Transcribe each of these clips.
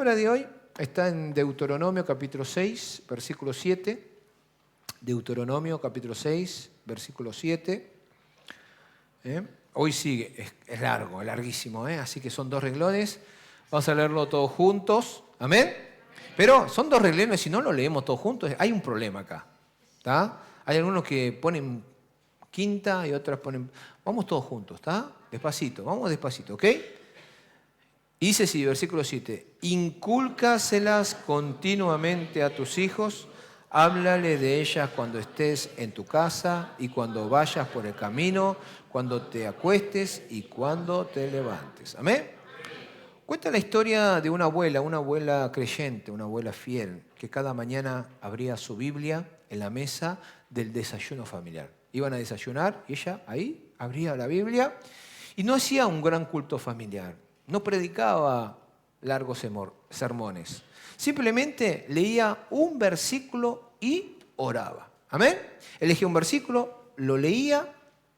palabra de hoy está en Deuteronomio capítulo 6, versículo 7. Deuteronomio capítulo 6, versículo 7. Hoy sigue, es largo, es larguísimo, así que son 2 renglones. Vamos a leerlo todos juntos. Amén. Pero son 2 renglones, si no lo leemos todos juntos, hay un problema acá. ¿Está? Hay algunos que ponen quinta y otros ponen... Vamos todos juntos, ¿está? Despacito, vamos despacito, ¿ok? Dice así, versículo 7. Incúlcaselas continuamente a tus hijos, háblale de ellas cuando estés en tu casa y cuando vayas por el camino, cuando te acuestes y cuando te levantes. ¿Amén? Cuenta la historia de una abuela creyente, una abuela fiel, que cada mañana abría su Biblia en la mesa del desayuno familiar. Iban a desayunar y ella ahí abría la Biblia y no hacía un gran culto familiar, no predicaba largos sermones, simplemente leía un versículo y oraba. ¿Amén? Elegía un versículo, lo leía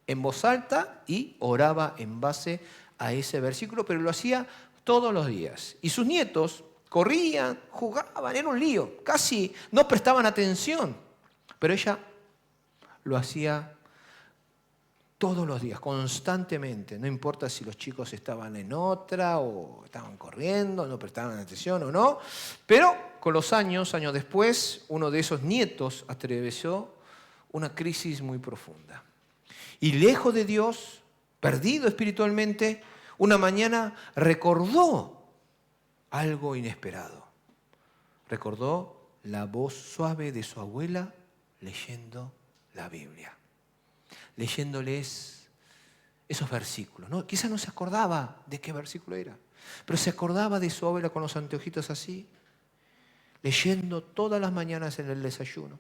en voz alta y oraba en base a ese versículo, pero lo hacía todos los días. Y sus nietos corrían, jugaban, era un lío, casi no prestaban atención. Pero ella lo hacía todos los días, constantemente. No importa si los chicos estaban en otra o estaban corriendo, no prestaban atención o no. Pero con los años después, uno de esos nietos atravesó una crisis muy profunda. Y lejos de Dios, perdido espiritualmente, una mañana recordó algo inesperado. Recordó la voz suave de su abuela leyendo la Biblia. Leyéndoles esos versículos, ¿no? Quizás no se acordaba de qué versículo era, pero se acordaba de su abuela con los anteojitos así, leyendo todas las mañanas en el desayuno.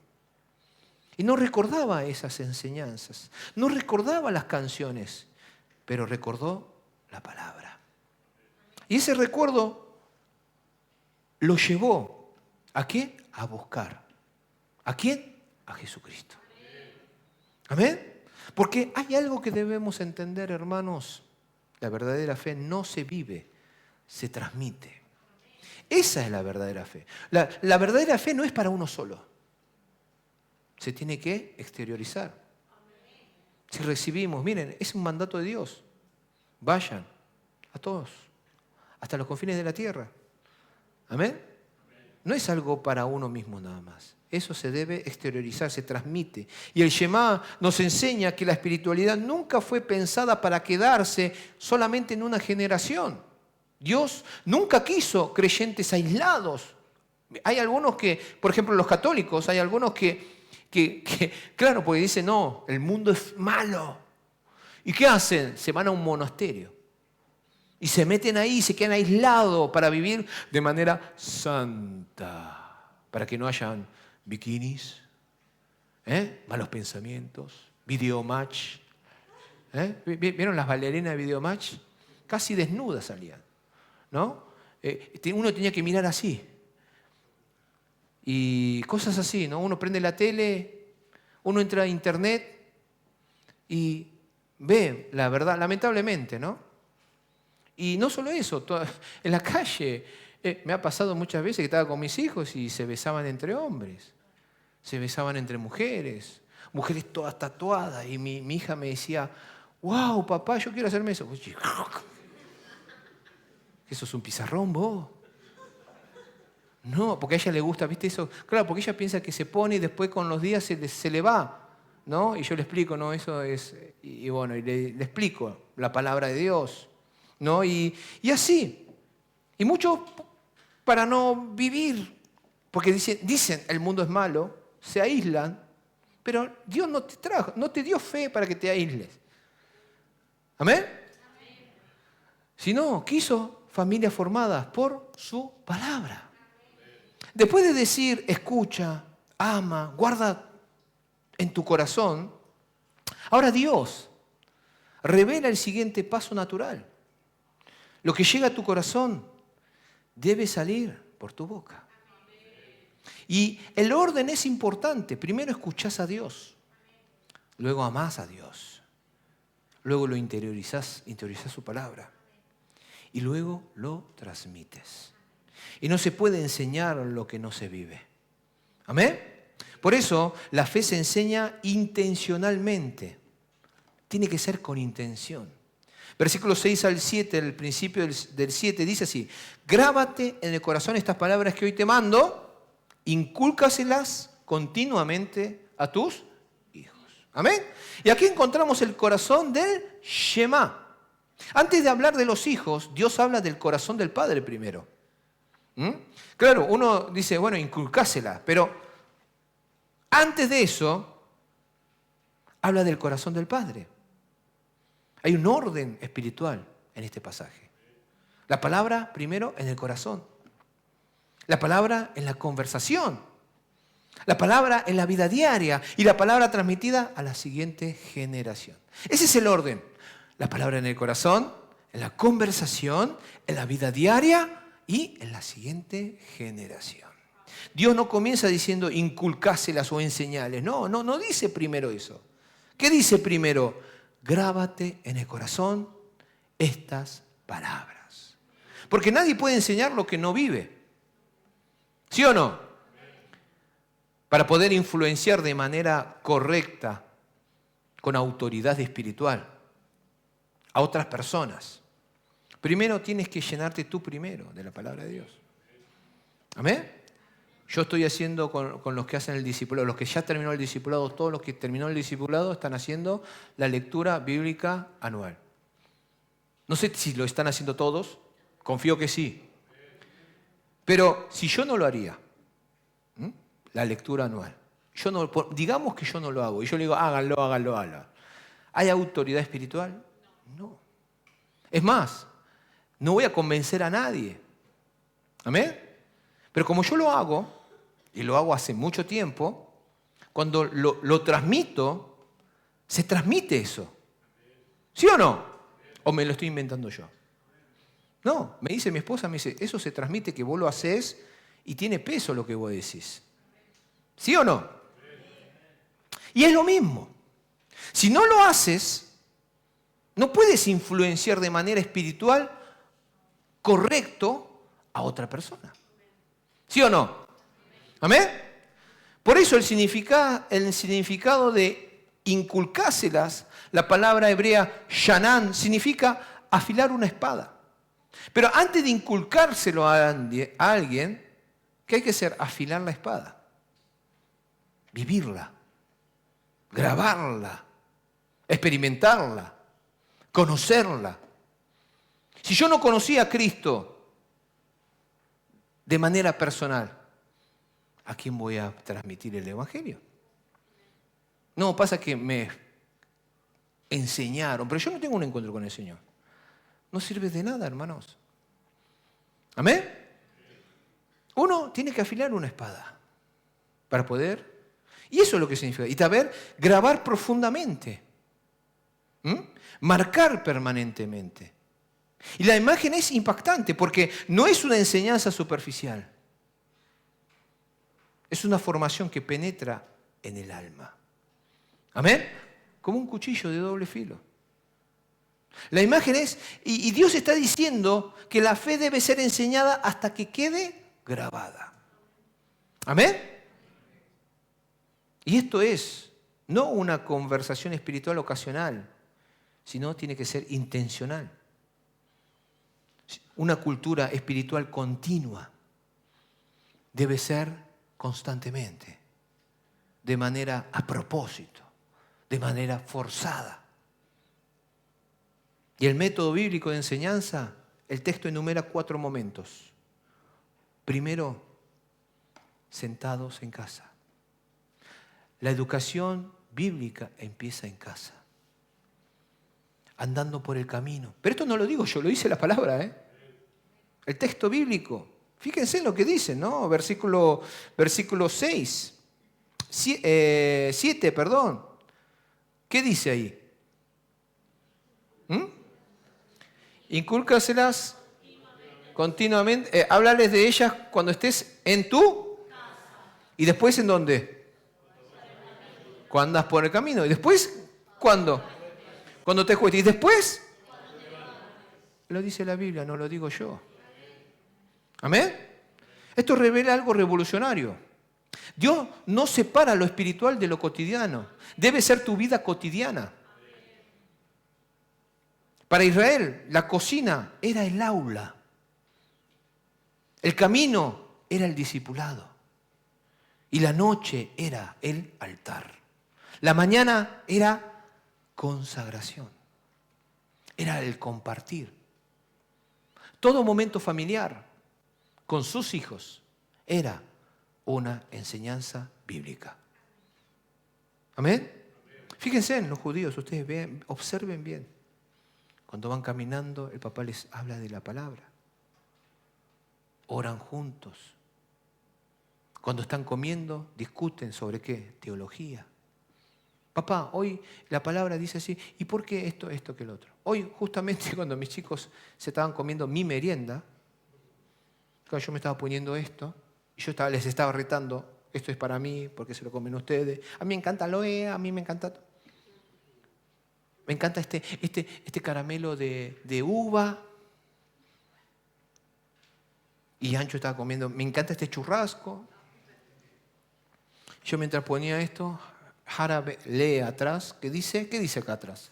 Y no recordaba esas enseñanzas, no recordaba las canciones, pero recordó la palabra. Y ese recuerdo lo llevó ¿a qué? A buscar. ¿A quién? A Jesucristo. ¿Amén? Porque hay algo que debemos entender, hermanos. La verdadera fe no se vive, se transmite. Esa es la verdadera fe. La verdadera fe no es para uno solo. Se tiene que exteriorizar. Si recibimos, miren, es un mandato de Dios. Vayan a todos, hasta los confines de la tierra. ¿Amén? No es algo para uno mismo nada más. Eso se debe exteriorizar, se transmite. Y el Shema nos enseña que la espiritualidad nunca fue pensada para quedarse solamente en una generación. Dios nunca quiso creyentes aislados. Hay algunos que, por ejemplo, los católicos, hay algunos que claro, porque dicen, no, el mundo es malo. ¿Y qué hacen? Se van a un monasterio. Y se meten ahí y se quedan aislados para vivir de manera santa. Para que no hayan bikinis, malos pensamientos, videomatch. ¿Vieron las bailarinas de videomatch? Casi desnudas salían, ¿no? Uno tenía que mirar así. Y cosas así, ¿no? Uno prende la tele, uno entra a internet y ve la verdad, lamentablemente, ¿no? Y no solo eso, en la calle me ha pasado muchas veces que estaba con mis hijos y se besaban entre hombres, se besaban entre mujeres, mujeres todas tatuadas. Y mi hija me decía, wow, papá, yo quiero hacerme eso. ¿Eso es un pizarrón, vos? No, porque a ella le gusta, ¿viste eso? Claro, porque ella piensa que se pone y después con los días se le va, ¿no? Y yo le explico, no, eso es... Y bueno, y le explico la palabra de Dios, ¿no? Y así. Y muchos, para no vivir, porque dicen el mundo es malo, se aíslan, pero Dios no te trajo, no te dio fe para que te aísles. ¿Amén? Sino quiso familias formadas por su palabra. Después de decir, escucha, ama, guarda en tu corazón, ahora Dios revela el siguiente paso natural. Lo que llega a tu corazón debe salir por tu boca. Y el orden es importante. Primero escuchás a Dios, luego amás a Dios, luego lo interiorizás su palabra y luego lo transmites. Y no se puede enseñar lo que no se vive. ¿Amén? Por eso la fe se enseña intencionalmente. Tiene que ser con intención. Versículos 6 al 7, el principio del 7, dice así: grábate en el corazón estas palabras que hoy te mando, incúlcaselas continuamente a tus hijos. ¿Amén? Y aquí encontramos el corazón del Shema. Antes de hablar de los hijos, Dios habla del corazón del Padre primero. Claro, uno dice, bueno, inculcásela, pero antes de eso, habla del corazón del Padre. Hay un orden espiritual en este pasaje. La palabra primero en el corazón. La palabra en la conversación. La palabra en la vida diaria. Y la palabra transmitida a la siguiente generación. Ese es el orden. La palabra en el corazón, en la conversación, en la vida diaria y en la siguiente generación. Dios no comienza diciendo inculcáselas o enseñales. No dice primero eso. ¿Qué dice primero? Grábate en el corazón estas palabras. Porque nadie puede enseñar lo que no vive. ¿Sí o no? Para poder influenciar de manera correcta, con autoridad espiritual, a otras personas. Primero tienes que llenarte tú primero de la palabra de Dios. ¿Amén? Yo estoy haciendo con los que hacen el discipulado, los que ya terminó el discipulado, todos los que terminó el discipulado están haciendo la lectura bíblica anual. No sé si lo están haciendo todos, confío que sí. Pero si yo no lo haría, la lectura anual, digamos que yo no lo hago, y yo le digo, háganlo. ¿Hay autoridad espiritual? No. Es más, no voy a convencer a nadie. ¿Amén? Pero como yo lo hago, y lo hago hace mucho tiempo, cuando lo transmito, se transmite eso. ¿Sí o no? ¿O me lo estoy inventando yo? No, me dice mi esposa, me dice, eso se transmite que vos lo hacés y tiene peso lo que vos decís. ¿Sí o no? Y es lo mismo. Si no lo haces, no puedes influenciar de manera espiritual correcto a otra persona. ¿Sí o no? ¿Amén? Por eso el significado de inculcáselas, la palabra hebrea shanán, significa afilar una espada. Pero antes de inculcárselo a alguien, ¿qué hay que hacer? Afilar la espada. Vivirla. Grabarla. Experimentarla. Conocerla. Si yo no conocía a Cristo de manera personal, ¿a quién voy a transmitir el Evangelio? No, pasa que me enseñaron, pero yo no tengo un encuentro con el Señor. No sirve de nada, hermanos. ¿Amén? Uno tiene que afilar una espada para poder, y eso es lo que significa, y saber grabar profundamente, marcar permanentemente. Y la imagen es impactante porque no es una enseñanza superficial. Es una formación que penetra en el alma. ¿Amén? Como un cuchillo de doble filo. La imagen es, y Dios está diciendo que la fe debe ser enseñada hasta que quede grabada. ¿Amén? Y esto es no una conversación espiritual ocasional, sino tiene que ser intencional. Una cultura espiritual continua debe ser constantemente, de manera a propósito, de manera forzada. Y el método bíblico de enseñanza, el texto enumera 4 momentos. Primero, sentados en casa. La educación bíblica empieza en casa, andando por el camino. Pero esto no lo digo yo, lo dice la palabra, ¿eh? El texto bíblico. Fíjense en lo que dice, ¿no? Versículo 6. 7, perdón. ¿Qué dice ahí? Incúlcaselas continuamente. Háblales de ellas cuando estés en tu casa. ¿Y después en dónde? Cuando andas por el camino. ¿Y después cuándo? Cuando te acuestes. ¿Y después? Lo dice la Biblia, no lo digo yo. ¿Amén? Esto revela algo revolucionario. Dios no separa lo espiritual de lo cotidiano. Debe ser tu vida cotidiana. Para Israel, la cocina era el aula. El camino era el discipulado. Y la noche era el altar. La mañana era consagración. Era el compartir. Todo momento familiar con sus hijos era una enseñanza bíblica. ¿Amén? Fíjense en los judíos, ustedes ven, observen bien. Cuando van caminando, el papá les habla de la palabra. Oran juntos. Cuando están comiendo, discuten sobre qué, teología. Papá, hoy la palabra dice así, ¿y por qué esto que el otro? Hoy, justamente cuando mis chicos se estaban comiendo mi merienda, claro, yo me estaba poniendo esto, y yo les estaba retando, esto es para mí, porque se lo comen ustedes. A mí me encanta Loea, a mí me encanta este caramelo de uva. Y Ancho estaba comiendo, me encanta este churrasco. Yo mientras ponía esto, Jara lee atrás, ¿qué dice acá atrás?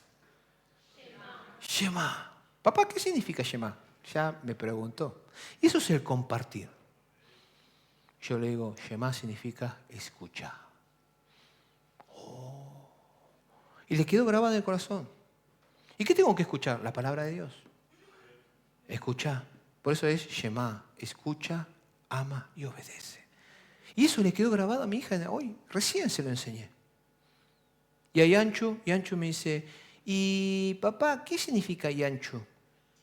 Shema. Papá, ¿qué significa Shema? Ya me preguntó. Y eso es el compartir. Yo le digo, Shema significa escuchar. Oh. Y le quedó grabado en el corazón. ¿Y qué tengo que escuchar? La palabra de Dios. Escuchar. Por eso es Shema. Escucha, ama y obedece. Y eso le quedó grabado a mi hija hoy. Recién se lo enseñé. Y a Yancho me dice, ¿y papá, qué significa Yancho?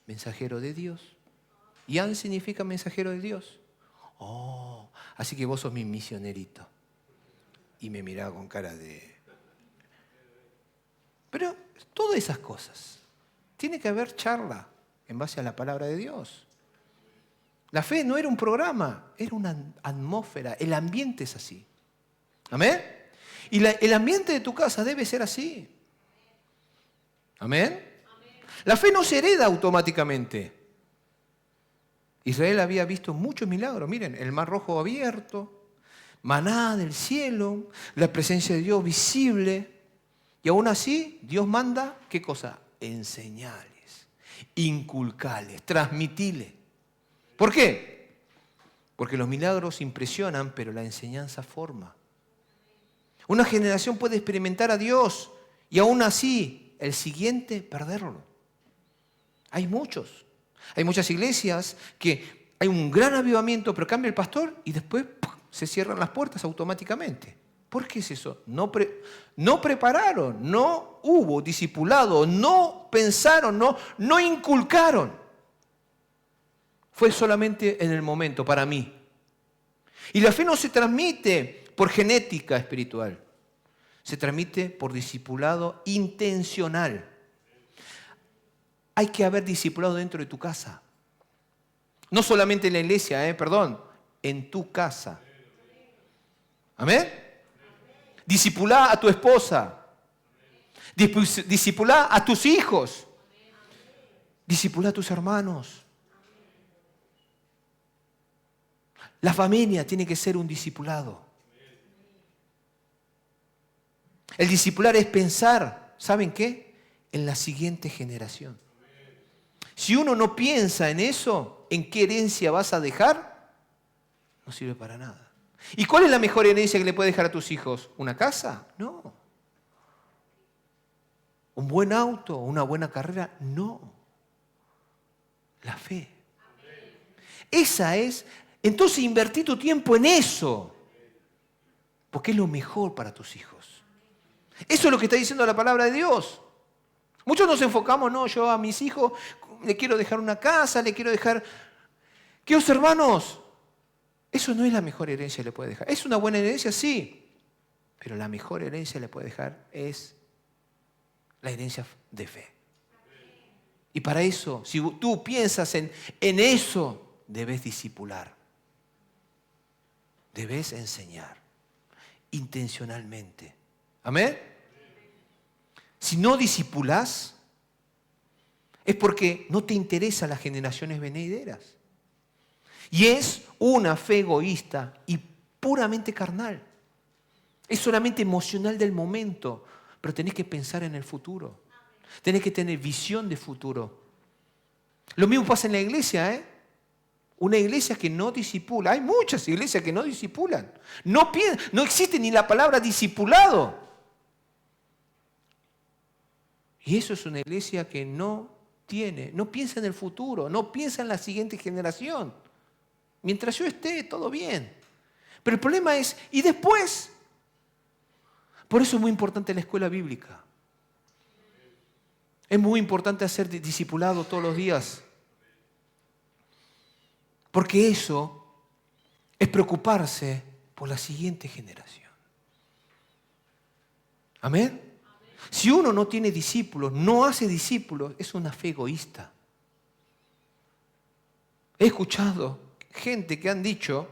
Mensajero de Dios. Yan significa mensajero de Dios. Oh, así que vos sos mi misionerito. Y me miraba con cara de... Pero todas esas cosas, tiene que haber charla en base a la palabra de Dios. La fe no era un programa, era una atmósfera. El ambiente es así. ¿Amén? Y el ambiente de tu casa debe ser así. ¿Amén? La fe no se hereda automáticamente. Israel había visto muchos milagros. Miren, el Mar Rojo abierto, maná del cielo, la presencia de Dios visible. Y aún así, Dios manda, ¿qué cosa? Enseñarles, inculcarles, transmitirles. ¿Por qué? Porque los milagros impresionan, pero la enseñanza forma. Una generación puede experimentar a Dios y aún así el siguiente perderlo. Hay muchas iglesias que hay un gran avivamiento, pero cambia el pastor y después se cierran las puertas automáticamente. ¿Por qué es eso? No prepararon, no hubo discipulado, no pensaron, no inculcaron. Fue solamente en el momento, para mí. Y la fe no se transmite por genética espiritual. Se transmite por discipulado intencional. Hay que haber discipulado dentro de tu casa. No solamente en la iglesia, en tu casa. ¿Amén? Discipulá a tu esposa. Discipulá a tus hijos. Discipulá a tus hermanos. La familia tiene que ser un discipulado. El discipular es pensar, ¿saben qué? En la siguiente generación. Si uno no piensa en eso, en qué herencia vas a dejar, no sirve para nada. ¿Y cuál es la mejor herencia que le puedes dejar a tus hijos? ¿Una casa? No. ¿Un buen auto? ¿Una buena carrera? No. La fe. Esa es... Entonces invertí tu tiempo en eso, porque es lo mejor para tus hijos. Eso es lo que está diciendo la palabra de Dios. Muchos nos enfocamos, no, yo a mis hijos le quiero dejar una casa, le quiero dejar... Queridos hermanos, eso no es la mejor herencia que le puede dejar. ¿Es una buena herencia? Sí, pero la mejor herencia que le puede dejar es la herencia de fe. Y para eso, si tú piensas en eso, debes discipular. Debes enseñar intencionalmente. ¿Amén? Si no discipulás, es porque no te interesan las generaciones venideras. Y es una fe egoísta y puramente carnal. Es solamente emocional del momento, pero tenés que pensar en el futuro. Tenés que tener visión de futuro. Lo mismo pasa en la iglesia, ¿eh? Una iglesia que no discipula. Hay muchas iglesias que no discipulan. No existe ni la palabra discipulado. Y eso es una iglesia que no piensa en el futuro, no piensa en la siguiente generación. Mientras yo esté, todo bien. Pero el problema es, ¿y después? Por eso es muy importante la escuela bíblica. Es muy importante hacer discipulado todos los días. Porque eso es preocuparse por la siguiente generación. ¿Amén? Si uno no tiene discípulos, no hace discípulos, es una fe egoísta. He escuchado gente que han dicho,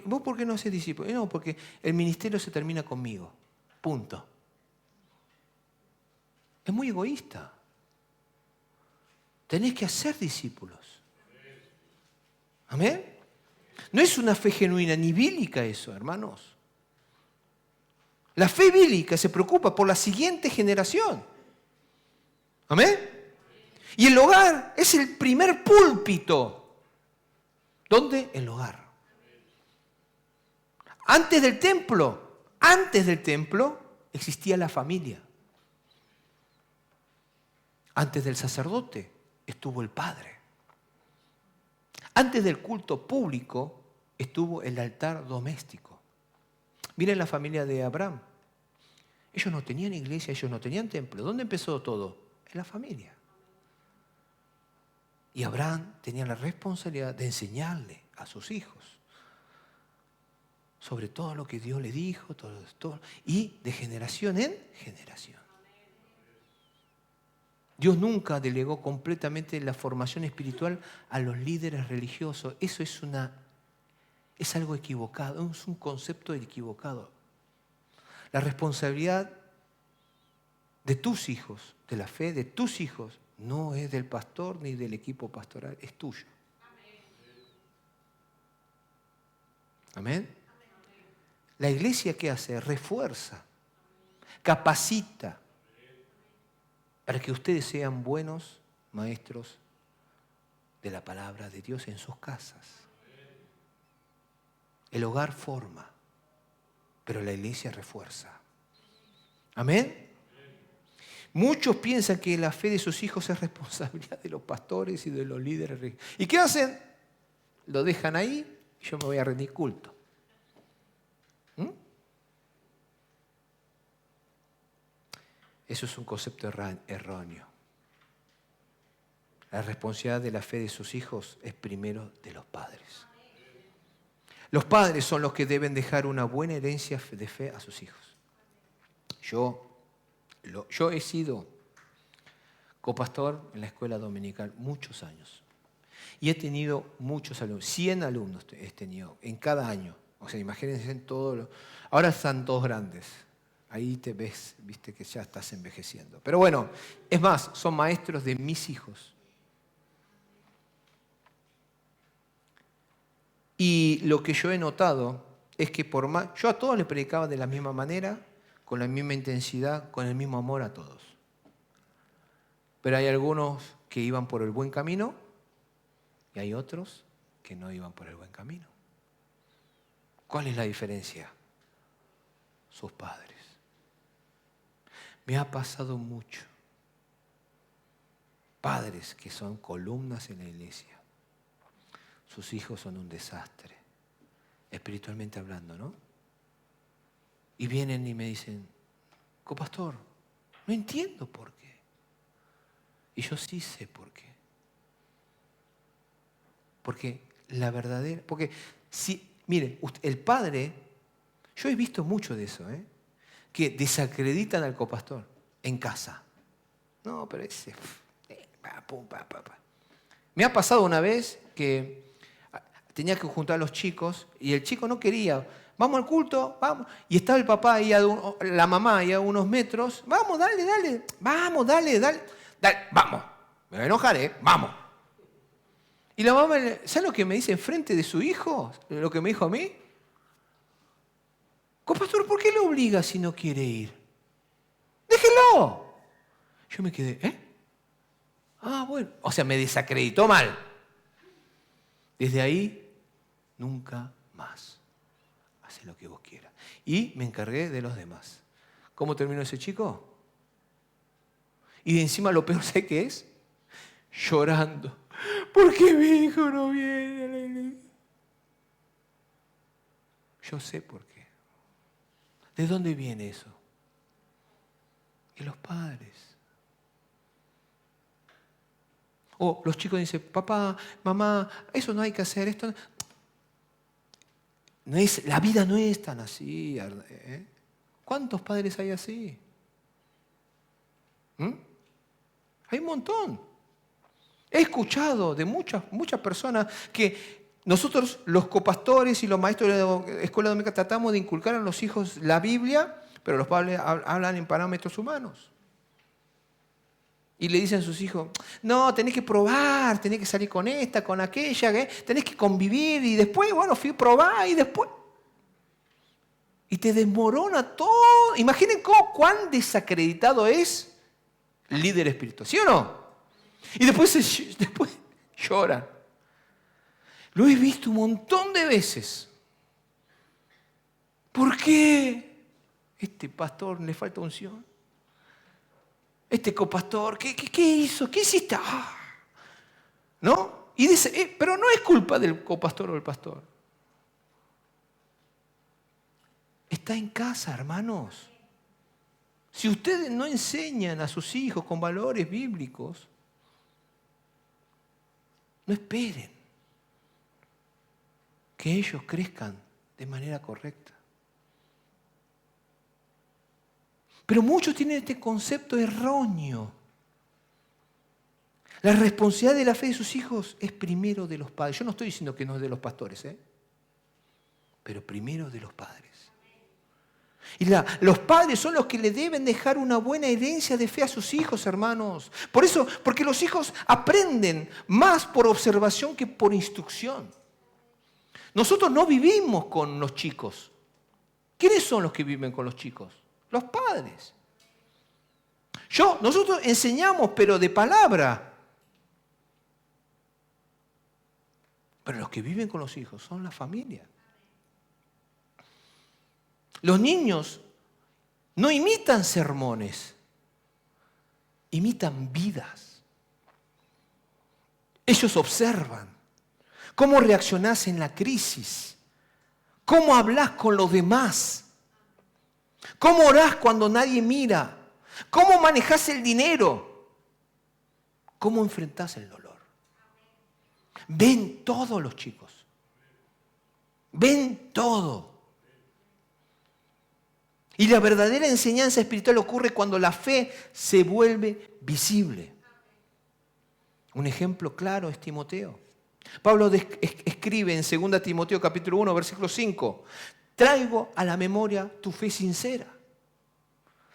¿vos por qué no haces discípulos? No, porque el ministerio se termina conmigo. Punto. Es muy egoísta. Tenés que hacer discípulos. ¿Amén? No es una fe genuina ni bíblica eso, hermanos. La fe bíblica se preocupa por la siguiente generación. ¿Amén? Y el hogar es el primer púlpito. ¿Dónde? El hogar. Antes del templo existía la familia. Antes del sacerdote estuvo el padre. Antes del culto público estuvo el altar doméstico. Miren la familia de Abraham. Ellos no tenían iglesia, ellos no tenían templo. ¿Dónde empezó todo? En la familia. Y Abraham tenía la responsabilidad de enseñarle a sus hijos sobre todo lo que Dios le dijo, todo, y de generación en generación. Dios nunca delegó completamente la formación espiritual a los líderes religiosos. Eso es algo equivocado, es un concepto equivocado. La responsabilidad de tus hijos, de la fe de tus hijos, no es del pastor ni del equipo pastoral, es tuyo. Amén. La iglesia, ¿qué hace? Refuerza, capacita para que ustedes sean buenos maestros de la palabra de Dios en sus casas. El hogar forma, pero la iglesia refuerza. Amén. Muchos piensan que la fe de sus hijos es responsabilidad de los pastores y de los líderes. ¿Y qué hacen? Lo dejan ahí y yo me voy a rendir culto. Eso es un concepto erróneo. La responsabilidad de la fe de sus hijos es primero de los padres. Los padres son los que deben dejar una buena herencia de fe a sus hijos. Yo he sido copastor en la escuela dominical muchos años. Y he tenido muchos alumnos, 100 alumnos he tenido en cada año. O sea, imagínense en todo. Ahora están todos grandes. Ahí te ves, viste que ya estás envejeciendo. Pero bueno, es más, son maestros de mis hijos. Y lo que yo he notado es que yo a todos les predicaba de la misma manera, con la misma intensidad, con el mismo amor a todos. Pero hay algunos que iban por el buen camino y hay otros que no iban por el buen camino. ¿Cuál es la diferencia? Sus padres. Me ha pasado mucho. Padres que son columnas en la iglesia. Sus hijos son un desastre, espiritualmente hablando, ¿no? Y vienen y me dicen, copastor, no entiendo por qué. Y yo sí sé por qué. Porque mire, el padre, yo he visto mucho de eso, que desacreditan al copastor en casa. No, pero ese... Me ha pasado una vez que tenía que juntar a los chicos y el chico no quería. Vamos al culto, vamos. Y estaba el papá ahí, la mamá ahí a unos metros. Vamos, dale. Vamos, dale, vamos. Me voy a enojar, vamos. Y la mamá, ¿sabe lo que me dice enfrente de su hijo? Lo que me dijo a mí. Pastor, ¿por qué lo obliga si no quiere ir? Déjelo. Yo me quedé, Ah, bueno. O sea, me desacreditó mal. Desde ahí, nunca más. Haz lo que vos quieras. Y me encargué de los demás. ¿Cómo terminó ese chico? Y de encima lo peor, ¿sabes qué es? Llorando. ¿Por qué mi hijo no viene a la iglesia? Yo sé por qué. ¿De dónde viene eso? De los padres. O los chicos dicen, papá, mamá, eso no hay que hacer, esto no es, la vida no es tan así. ¿Cuántos padres hay así? Hay un montón. He escuchado de muchas personas que nosotros, los copastores y los maestros de la escuela dominical, tratamos de inculcar a los hijos la Biblia, pero los padres hablan en parámetros humanos. Y le dicen a sus hijos, no, tenés que probar, tenés que salir con esta, con aquella, tenés que convivir y después, bueno, fui a probar y después... Y te desmorona todo. Imaginen cuán desacreditado es el líder espiritual, ¿sí o no? Y después lloran. Lo he visto un montón de veces. ¿Por qué? Este pastor le falta unción. Este copastor, ¿qué hizo? ¿Qué hiciste? ¿No? Y dice, pero no es culpa del copastor o del pastor. Está en casa, hermanos. Si ustedes no enseñan a sus hijos con valores bíblicos, no esperen que ellos crezcan de manera correcta. Pero muchos tienen este concepto erróneo. La responsabilidad de la fe de sus hijos es primero de los padres. Yo no estoy diciendo que no es de los pastores, pero primero de los padres. Y los padres son los que le deben dejar una buena herencia de fe a sus hijos, hermanos. Por eso, porque los hijos aprenden más por observación que por instrucción. Nosotros no vivimos con los chicos. ¿Quiénes son los que viven con los chicos? Los padres. Nosotros enseñamos, pero de palabra. Pero los que viven con los hijos son la familia. Los niños no imitan sermones, imitan vidas. Ellos observan cómo reaccionás en la crisis, cómo hablas con los demás. ¿Cómo orás cuando nadie mira? ¿Cómo manejás el dinero? ¿Cómo enfrentás el dolor? Ven todos los chicos. Ven todo. Y la verdadera enseñanza espiritual ocurre cuando la fe se vuelve visible. Un ejemplo claro es Timoteo. Pablo escribe en 2 Timoteo capítulo 1, versículo 5. Traigo a la memoria tu fe sincera,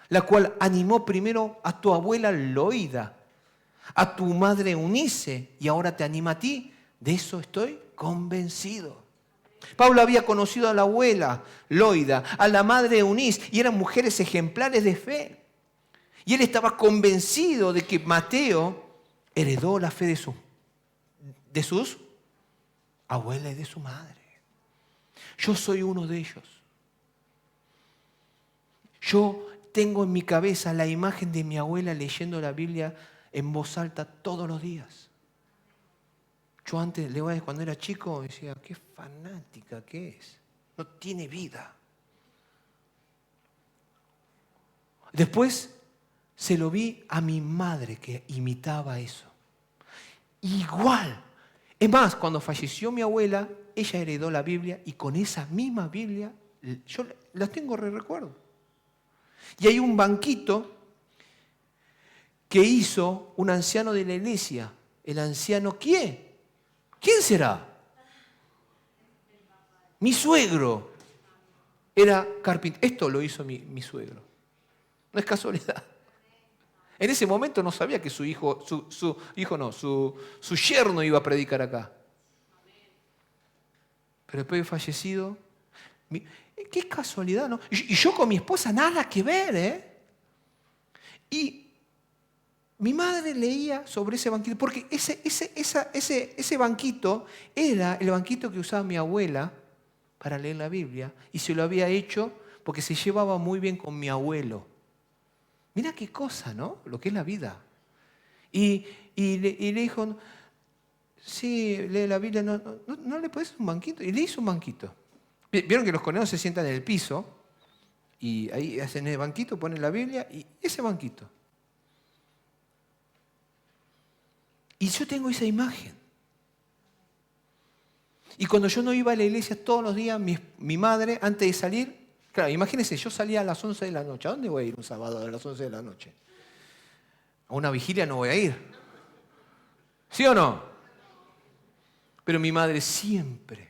la cual animó primero a tu abuela Loida, a tu madre Eunice, y ahora te anima a ti. De eso estoy convencido. Pablo había conocido a la abuela Loida, a la madre Eunice, y eran mujeres ejemplares de fe. Y él estaba convencido de que Mateo heredó la fe de sus abuelas y de su madre. Yo soy uno de ellos. Yo tengo en mi cabeza la imagen de mi abuela leyendo la Biblia en voz alta todos los días. Yo antes, cuando era chico, decía, qué fanática que es. No tiene vida. Después se lo vi a mi madre que imitaba eso. Igual. Es más, cuando falleció mi abuela, ella heredó la Biblia y con esa misma Biblia, yo la tengo recuerdo. Y hay un banquito que hizo un anciano de la iglesia. ¿El anciano quién? ¿Quién será? Mi suegro era carpintero. Esto lo hizo mi suegro. No es casualidad. En ese momento no sabía que su yerno iba a predicar acá. Pero después de fallecido, qué casualidad, ¿no? Y yo con mi esposa nada que ver, ¿eh? Y mi madre leía sobre ese banquito, porque ese banquito era el banquito que usaba mi abuela para leer la Biblia, y se lo había hecho porque se llevaba muy bien con mi abuelo. Mira qué cosa, ¿no? Lo que es la vida. Y le dijo, sí, lee la Biblia, no le pones un banquito. Y le hizo un banquito. Vieron que los conejos se sientan en el piso, y ahí hacen el banquito, ponen la Biblia, y ese banquito. Y yo tengo esa imagen. Y cuando yo no iba a la iglesia todos los días, mi madre, antes de salir, claro, imagínense, yo salía a las 11 de la noche. ¿A dónde voy a ir un sábado a las 11 de la noche? A una vigilia no voy a ir. ¿Sí o no? Pero mi madre siempre,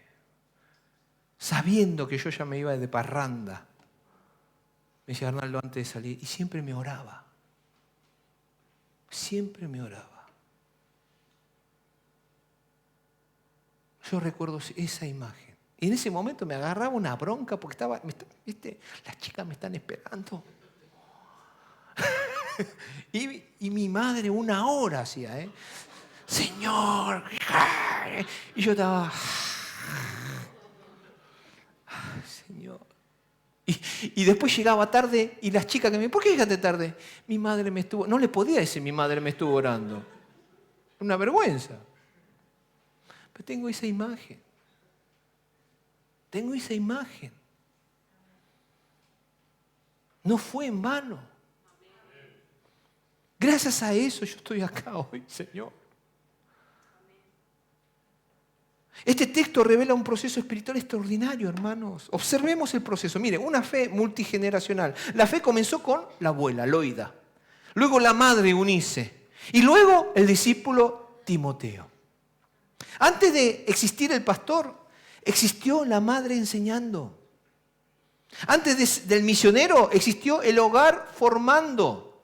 sabiendo que yo ya me iba de parranda, me decía, Arnaldo, antes de salir, y siempre me oraba. Siempre me oraba. Yo recuerdo esa imagen. Y en ese momento me agarraba una bronca porque ¿viste? Las chicas me están esperando. y mi madre 1 hora hacía, ¿eh? Señor. Y yo estaba, Señor. Y después llegaba tarde y las chicas que me, ¿por qué llegaste tarde? Mi madre me estuvo, no le podía decir mi madre me estuvo orando. Una vergüenza. Pero tengo esa imagen. Tengo esa imagen. No fue en vano. Gracias a eso yo estoy acá hoy, Señor. Este texto revela un proceso espiritual extraordinario, hermanos. Observemos el proceso. Mire, una fe multigeneracional. La fe comenzó con la abuela, Loida. Luego la madre, Eunice. Y luego el discípulo Timoteo. Antes de existir el pastor, existió la madre enseñando. Antes del misionero existió el hogar formando.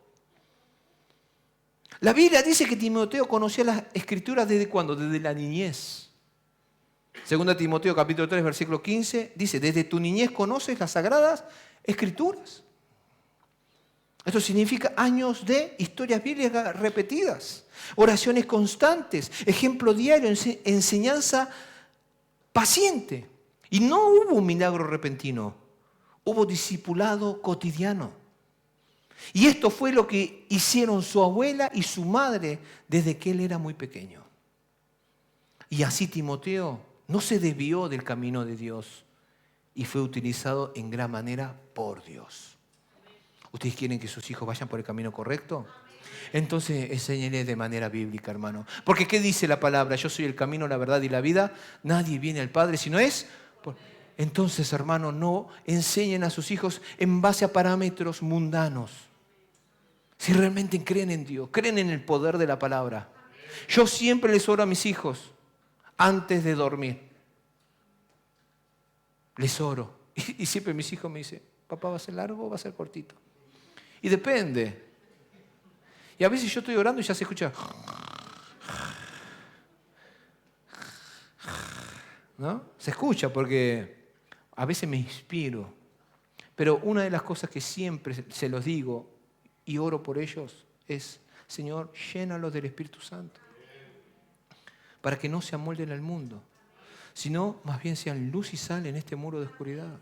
La Biblia dice que Timoteo conocía las Escrituras ¿desde cuándo? Desde la niñez. Segunda Timoteo capítulo 3, versículo 15, dice, desde tu niñez conoces las Sagradas Escrituras. Esto significa años de historias bíblicas repetidas, oraciones constantes, ejemplo diario, enseñanza paciente. Y no hubo un milagro repentino, hubo discipulado cotidiano. Y esto fue lo que hicieron su abuela y su madre desde que él era muy pequeño. Y así Timoteo no se desvió del camino de Dios y fue utilizado en gran manera por Dios. ¿Ustedes quieren que sus hijos vayan por el camino correcto? Entonces enséñenles de manera bíblica, hermano. Porque ¿qué dice la palabra? Yo soy el camino, la verdad y la vida. Nadie viene al Padre si no es por... Entonces, hermano, no enseñen a sus hijos en base a parámetros mundanos. Si realmente creen en Dios, creen en el poder de la palabra. Yo siempre les oro a mis hijos antes de dormir. Les oro. Y siempre mis hijos me dicen, papá, ¿va a ser largo o va a ser cortito? Y depende. Y a veces yo estoy orando y ya se escucha. ¿No? Se escucha porque a veces me inspiro. Pero una de las cosas que siempre se los digo y oro por ellos es, Señor, llénalos del Espíritu Santo. Para que no se amolden al mundo, sino más bien sean luz y sal en este muro de oscuridad.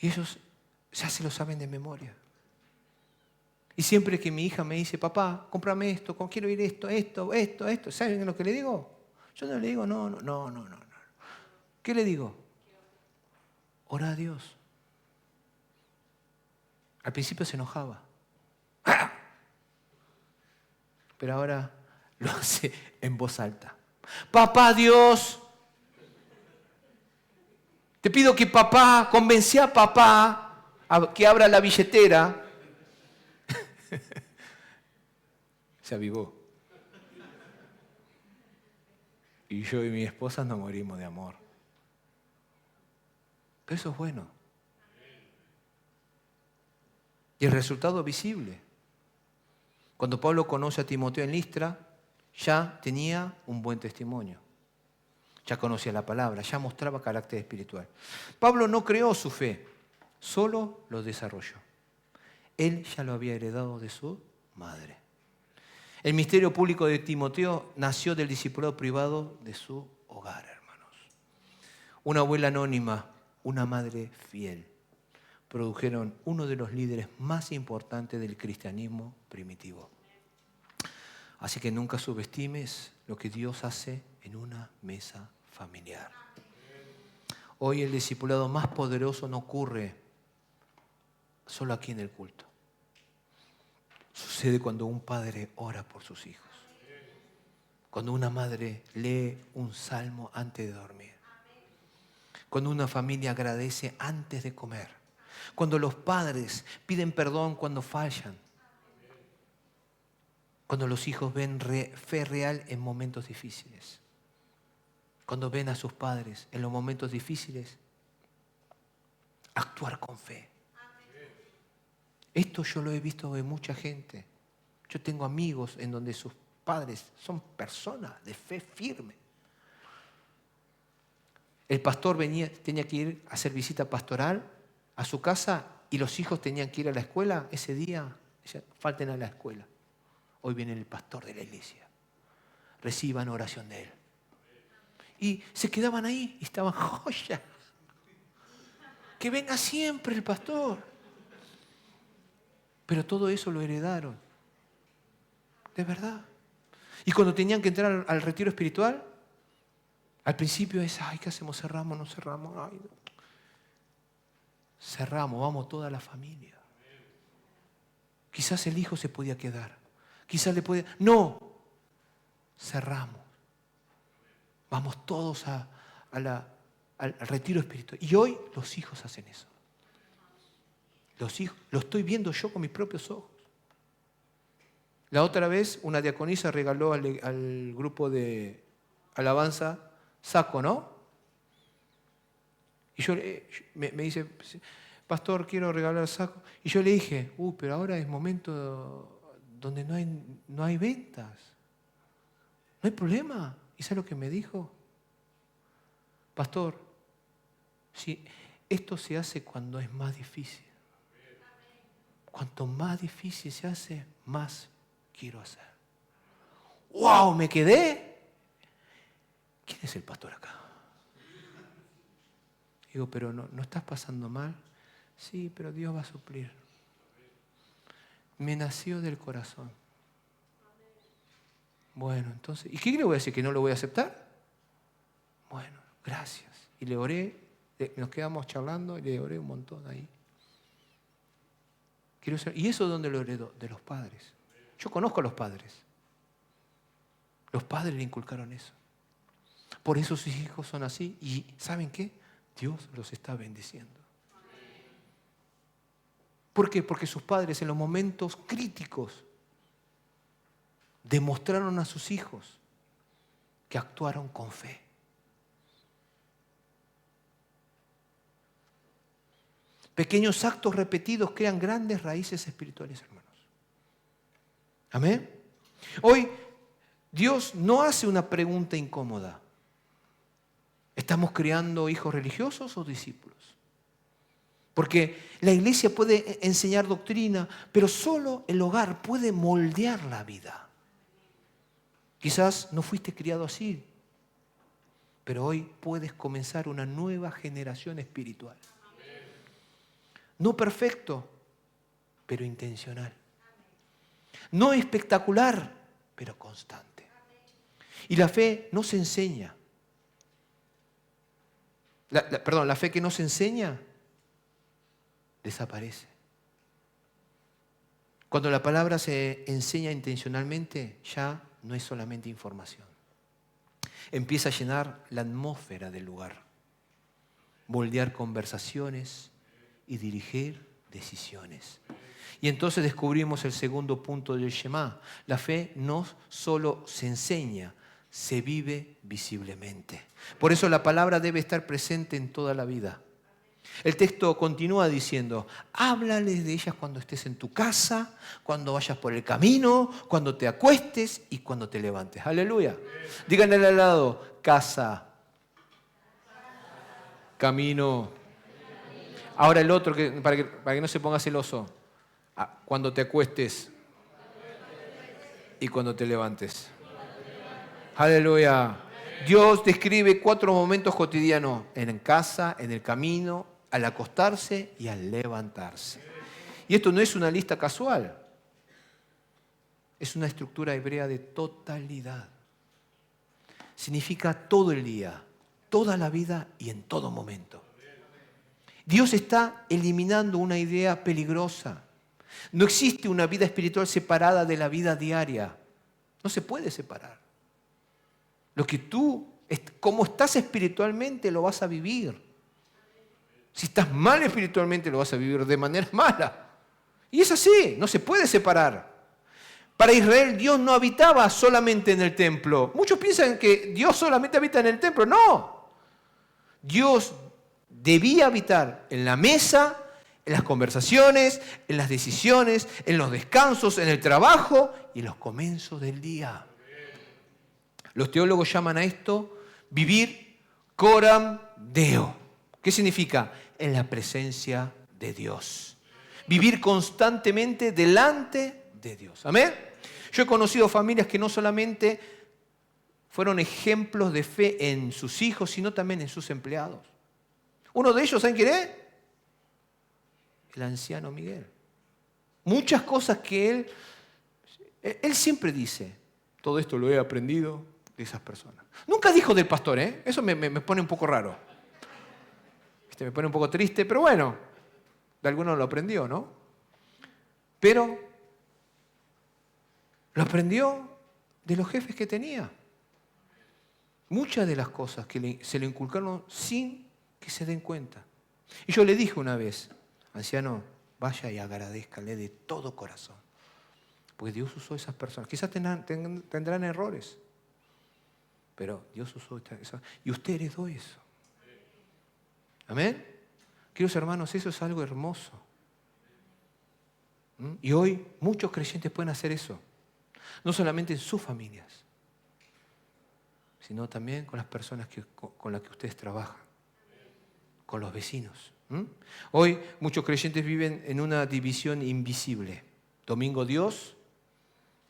Y ellos ya se lo saben de memoria. Y siempre que mi hija me dice, papá, cómprame esto, quiero ir esto, ¿saben lo que le digo? Yo no le digo, no. ¿Qué le digo? Ora a Dios. Al principio se enojaba. Pero ahora lo hace en voz alta. Papá Dios, te pido que papá, convencí a papá a que abra la billetera. Se avivó. Y yo y mi esposa nos morimos de amor. Pero eso es bueno. Y el resultado es visible. Cuando Pablo conoce a Timoteo en Listra, ya tenía un buen testimonio. Ya conocía la palabra, ya mostraba carácter espiritual. Pablo no creó su fe, solo lo desarrolló. Él ya lo había heredado de su madre. El ministerio público de Timoteo nació del discipulado privado de su hogar, hermanos. Una abuela anónima, una madre fiel, produjeron uno de los líderes más importantes del cristianismo primitivo. Así que nunca subestimes lo que Dios hace en una mesa familiar. Hoy el discipulado más poderoso no ocurre solo aquí en el culto. Sucede cuando un padre ora por sus hijos. Cuando una madre lee un salmo antes de dormir. Cuando una familia agradece antes de comer. Cuando los padres piden perdón cuando fallan. Cuando los hijos ven fe real en momentos difíciles. Cuando ven a sus padres en los momentos difíciles actuar con fe. Esto yo lo he visto de mucha gente. Yo tengo amigos en donde sus padres son personas de fe firme. El pastor tenía que ir a hacer visita pastoral a su casa y los hijos tenían que ir a la escuela. Ese día, falten a la escuela. Hoy viene el pastor de la iglesia. Reciban oración de él. Y se quedaban ahí y estaban joya. Que venga siempre el pastor. Pero todo eso lo heredaron. De verdad. Y cuando tenían que entrar al retiro espiritual, al principio es, ay, ¿qué hacemos? ¿Cerramos? ¿No cerramos? Ay, no. Cerramos, vamos toda la familia. Quizás el hijo se podía quedar. Quizás le podía... No, cerramos. Vamos todos al retiro espiritual. Y hoy los hijos hacen eso. Los hijos, lo estoy viendo yo con mis propios ojos. La otra vez una diaconisa regaló al grupo de alabanza saco, ¿no? Y me dice, pastor, quiero regalar saco. Y yo le dije, pero ahora es momento donde no hay ventas. No hay problema. ¿Y sabe lo que me dijo? Pastor, si esto se hace cuando es más difícil. Cuanto más difícil se hace, más quiero hacer. ¡Wow! Me quedé. ¿Quién es el pastor acá? Digo, pero no estás pasando mal. Sí, pero Dios va a suplir. Me nació del corazón. Bueno, entonces, ¿y qué le voy a decir? ¿Que no lo voy a aceptar? Bueno, gracias. Y le oré, nos quedamos charlando y le oré un montón ahí. ¿Y eso de dónde lo heredó? De los padres. Yo conozco a los padres. Los padres le inculcaron eso. Por eso sus hijos son así. Y ¿saben qué? Dios los está bendiciendo. ¿Por qué? Porque sus padres en los momentos críticos demostraron a sus hijos que actuaron con fe. Pequeños actos repetidos crean grandes raíces espirituales, hermanos. Amén. Hoy Dios no hace una pregunta incómoda. ¿Estamos criando hijos religiosos o discípulos? Porque la iglesia puede enseñar doctrina, pero solo el hogar puede moldear la vida. Quizás no fuiste criado así, pero hoy puedes comenzar una nueva generación espiritual. No perfecto, pero intencional. No espectacular, pero constante. Y la fe no se enseña. La fe que no se enseña desaparece. Cuando la palabra se enseña intencionalmente, ya no es solamente información. Empieza a llenar la atmósfera del lugar, moldear conversaciones y dirigir decisiones. Y entonces descubrimos el segundo punto del Shema. La fe no solo se enseña, se vive visiblemente. Por eso la palabra debe estar presente en toda la vida. El texto continúa diciendo, háblales de ellas cuando estés en tu casa, cuando vayas por el camino, cuando te acuestes y cuando te levantes. Aleluya. Díganle al lado, casa, camino. Ahora el otro, para que no se ponga celoso, cuando te acuestes y cuando te levantes. Aleluya. Dios describe 4 momentos cotidianos, en casa, en el camino, al acostarse y al levantarse. Y esto no es una lista casual, es una estructura hebrea de totalidad. Significa todo el día, toda la vida y en todo momento. Dios está eliminando una idea peligrosa. No existe una vida espiritual separada de la vida diaria. No se puede separar. Lo que tú, como estás espiritualmente, lo vas a vivir. Si estás mal espiritualmente, lo vas a vivir de manera mala. Y es así, no se puede separar. Para Israel, Dios no habitaba solamente en el templo. Muchos piensan que Dios solamente habita en el templo. No. Dios debía habitar en la mesa, en las conversaciones, en las decisiones, en los descansos, en el trabajo y en los comienzos del día. Los teólogos llaman a esto vivir coram Deo. ¿Qué significa? En la presencia de Dios. Vivir constantemente delante de Dios. ¿Amén? Yo he conocido familias que no solamente fueron ejemplos de fe en sus hijos, sino también en sus empleados. Uno de ellos, ¿saben quién es? El anciano Miguel. Muchas cosas que él siempre dice, todo esto lo he aprendido de esas personas. Nunca dijo del pastor, ¿eh? Eso me pone un poco raro. Me pone un poco triste, pero bueno, de alguno lo aprendió, ¿no? Pero lo aprendió de los jefes que tenía. Muchas de las cosas que se le inculcaron sin que se den cuenta. Y yo le dije una vez, anciano, vaya y agradézcale de todo corazón. Porque Dios usó a esas personas. Quizás tendrán errores, pero Dios usó eso. Y usted heredó eso. Amén. Queridos hermanos, eso es algo hermoso. Y hoy muchos creyentes pueden hacer eso. No solamente en sus familias, sino también con las personas con las que ustedes trabajan, con los vecinos. Hoy muchos creyentes viven en una división invisible. Domingo Dios,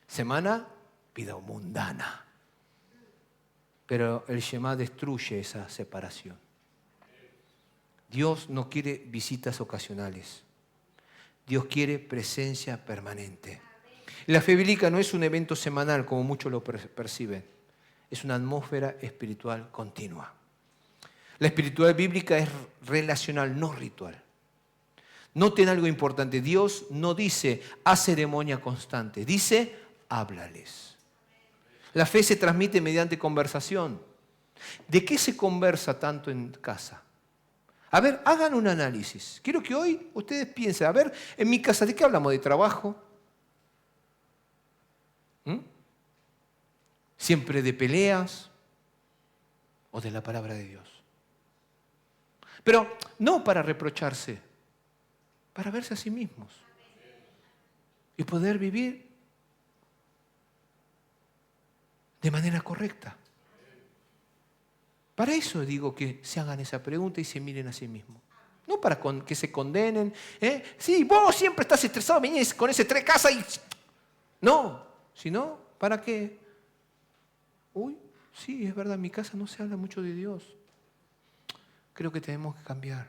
semana vida mundana. Pero el Shema destruye esa separación. Dios no quiere visitas ocasionales. Dios quiere presencia permanente. La fe bíblica no es un evento semanal como muchos lo perciben. Es una atmósfera espiritual continua. La espiritualidad bíblica es relacional, no ritual. Noten algo importante. Dios no dice, haz ceremonia constante. Dice, háblales. La fe se transmite mediante conversación. ¿De qué se conversa tanto en casa? A ver, hagan un análisis. Quiero que hoy ustedes piensen, a ver, en mi casa, ¿de qué hablamos? ¿De trabajo? ¿Siempre de peleas? ¿O de la palabra de Dios? Pero no para reprocharse, para verse a sí mismos. Y poder vivir de manera correcta. Para eso digo que se hagan esa pregunta y se miren a sí mismos. No para que se condenen. Sí, vos siempre estás estresado, venís con ese tres casas y... No, sino para que... Uy, sí, es verdad, en mi casa no se habla mucho de Dios. Creo que tenemos que cambiar.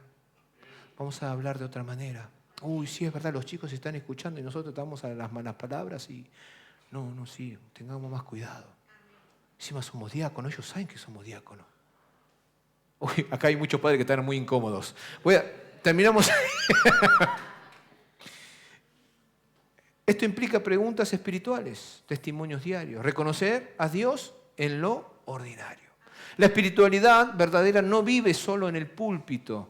Vamos a hablar de otra manera. Uy, sí, es verdad, los chicos están escuchando y nosotros estamos a las malas palabras y... No, sí, tengamos más cuidado. Encima somos diáconos, ellos saben que somos diáconos. Uy, acá hay muchos padres que están muy incómodos. Terminamos. Esto implica preguntas espirituales, testimonios diarios, reconocer a Dios en lo ordinario. La espiritualidad verdadera no vive solo en el púlpito,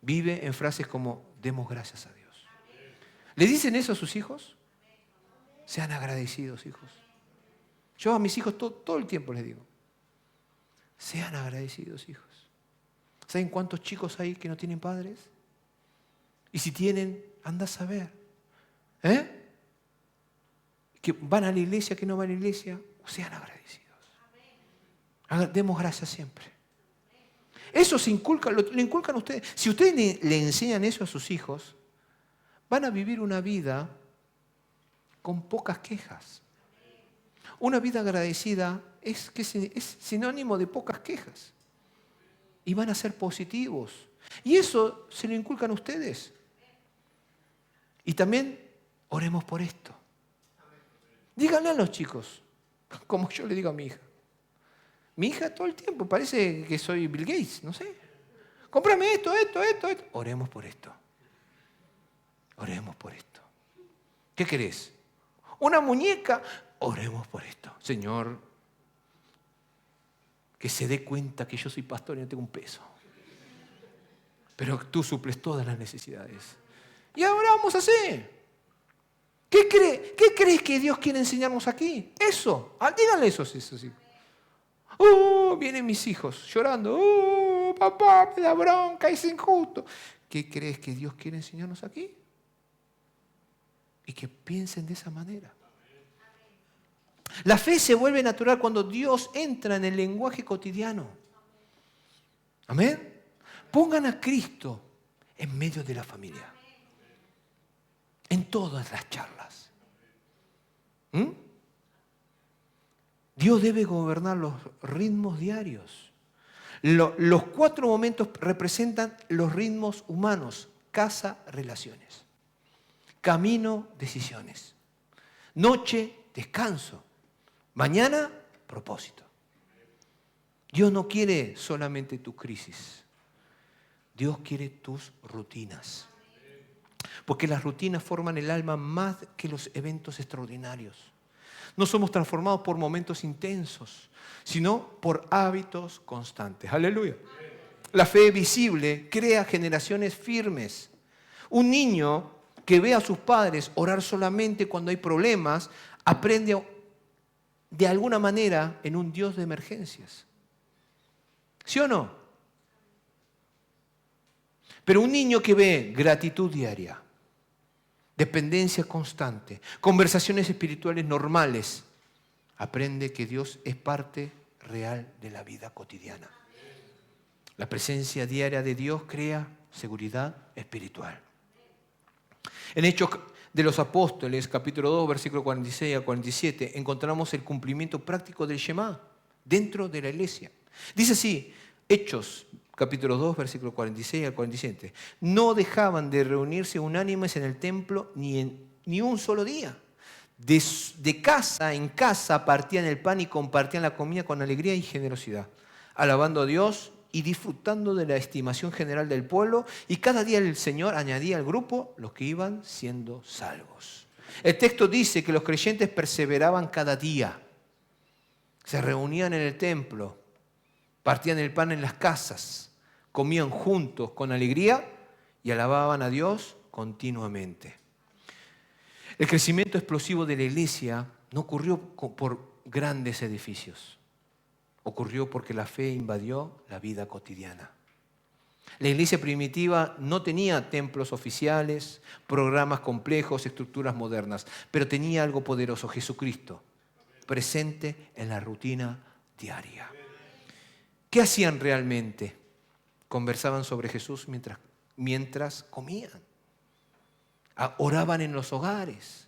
vive en frases como, demos gracias a Dios. ¿Le dicen eso a sus hijos? Sean agradecidos, hijos. Yo a mis hijos todo el tiempo les digo, sean agradecidos, hijos. ¿Saben cuántos chicos hay que no tienen padres? Y si tienen, anda a saber. Que van a la iglesia, que no van a la iglesia, sean agradecidos. Demos gracias siempre. Eso se inculca, lo inculcan ustedes. Si ustedes le enseñan eso a sus hijos, van a vivir una vida con pocas quejas. Una vida agradecida es sinónimo de pocas quejas. Y van a ser positivos. Y eso se lo inculcan ustedes. Y también oremos por esto. Díganle a los chicos, como yo le digo a mi hija. Mi hija todo el tiempo parece que soy Bill Gates, no sé. Cómprame esto. Oremos por esto. Oremos por esto. ¿Qué querés? ¿Una muñeca? Oremos por esto. Señor, que se dé cuenta que yo soy pastor y no tengo un peso. Pero tú suples todas las necesidades. Y ahora vamos a hacer. ¿Qué crees que Dios quiere enseñarnos aquí? Eso. Díganle eso. Vienen mis hijos llorando. Papá, me da bronca, es injusto. ¿Qué crees que Dios quiere enseñarnos aquí? Y que piensen de esa manera. La fe se vuelve natural cuando Dios entra en el lenguaje cotidiano. Amén. Pongan a Cristo en medio de la familia. En todas las charlas. Dios debe gobernar los ritmos diarios. Los 4 momentos representan los ritmos humanos. Casa, relaciones. Camino, decisiones. Noche, descanso. Mañana, propósito. Dios no quiere solamente tu crisis. Dios quiere tus rutinas. Porque las rutinas forman el alma más que los eventos extraordinarios. No somos transformados por momentos intensos, sino por hábitos constantes. Aleluya. La fe visible crea generaciones firmes. Un niño que ve a sus padres orar solamente cuando hay problemas, aprende de alguna manera en un Dios de emergencias. ¿Sí o no? Pero un niño que ve gratitud diaria, dependencia constante, conversaciones espirituales normales, aprende que Dios es parte real de la vida cotidiana. La presencia diaria de Dios crea seguridad espiritual. En Hechos de los Apóstoles, capítulo 2, versículo 46 a 47, encontramos el cumplimiento práctico del Shema dentro de la iglesia. Dice así, Hechos, capítulo 2, versículo 46 al 47. No dejaban de reunirse unánimes en el templo ni un solo día. De casa en casa partían el pan y compartían la comida con alegría y generosidad, alabando a Dios y disfrutando de la estimación general del pueblo. Y cada día el Señor añadía al grupo los que iban siendo salvos. El texto dice que los creyentes perseveraban cada día. Se reunían en el templo, partían el pan en las casas, comían juntos con alegría y alababan a Dios continuamente. El crecimiento explosivo de la iglesia no ocurrió por grandes edificios. Ocurrió porque la fe invadió la vida cotidiana. La iglesia primitiva no tenía templos oficiales, programas complejos, estructuras modernas, pero tenía algo poderoso, Jesucristo, presente en la rutina diaria. ¿Qué hacían realmente? Conversaban sobre Jesús mientras comían. Oraban en los hogares.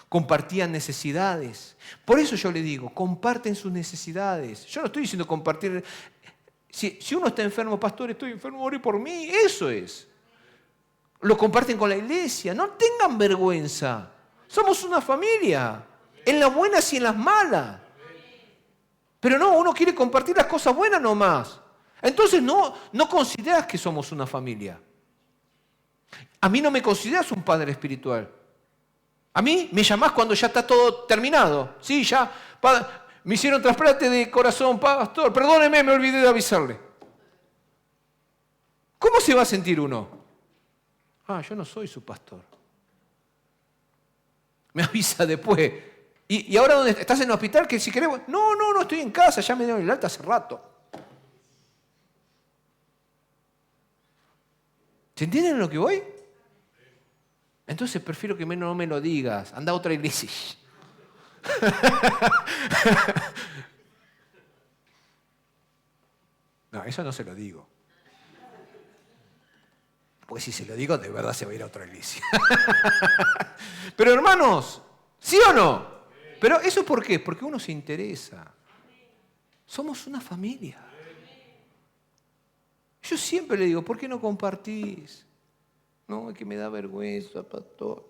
Compartían necesidades. Por eso yo le digo, comparten sus necesidades. Yo no estoy diciendo compartir. Si uno está enfermo, pastor, estoy enfermo, ore por mí. Eso es. Lo comparten con la iglesia. No tengan vergüenza. Somos una familia. En las buenas y en las malas. Pero no, uno quiere compartir las cosas buenas nomás. Entonces no consideras que somos una familia. A mí no me consideras un padre espiritual. A mí me llamás cuando ya está todo terminado. Sí, ya, me hicieron trasplante de corazón, pastor. Perdóneme, me olvidé de avisarle. ¿Cómo se va a sentir uno? Yo no soy su pastor. Me avisa después. ¿Y ahora dónde estás? ¿En el hospital? Que si queremos. No, estoy en casa, ya me dieron el alta hace rato. ¿Se entienden a lo que voy? Entonces prefiero que no me lo digas. Anda a otra iglesia. No, eso no se lo digo. Porque si se lo digo, de verdad se va a ir a otra iglesia. Pero hermanos, ¿sí o no? Pero ¿eso por qué? Porque uno se interesa. Somos una familia. Yo siempre le digo, ¿por qué no compartís? No, es que me da vergüenza, pastor.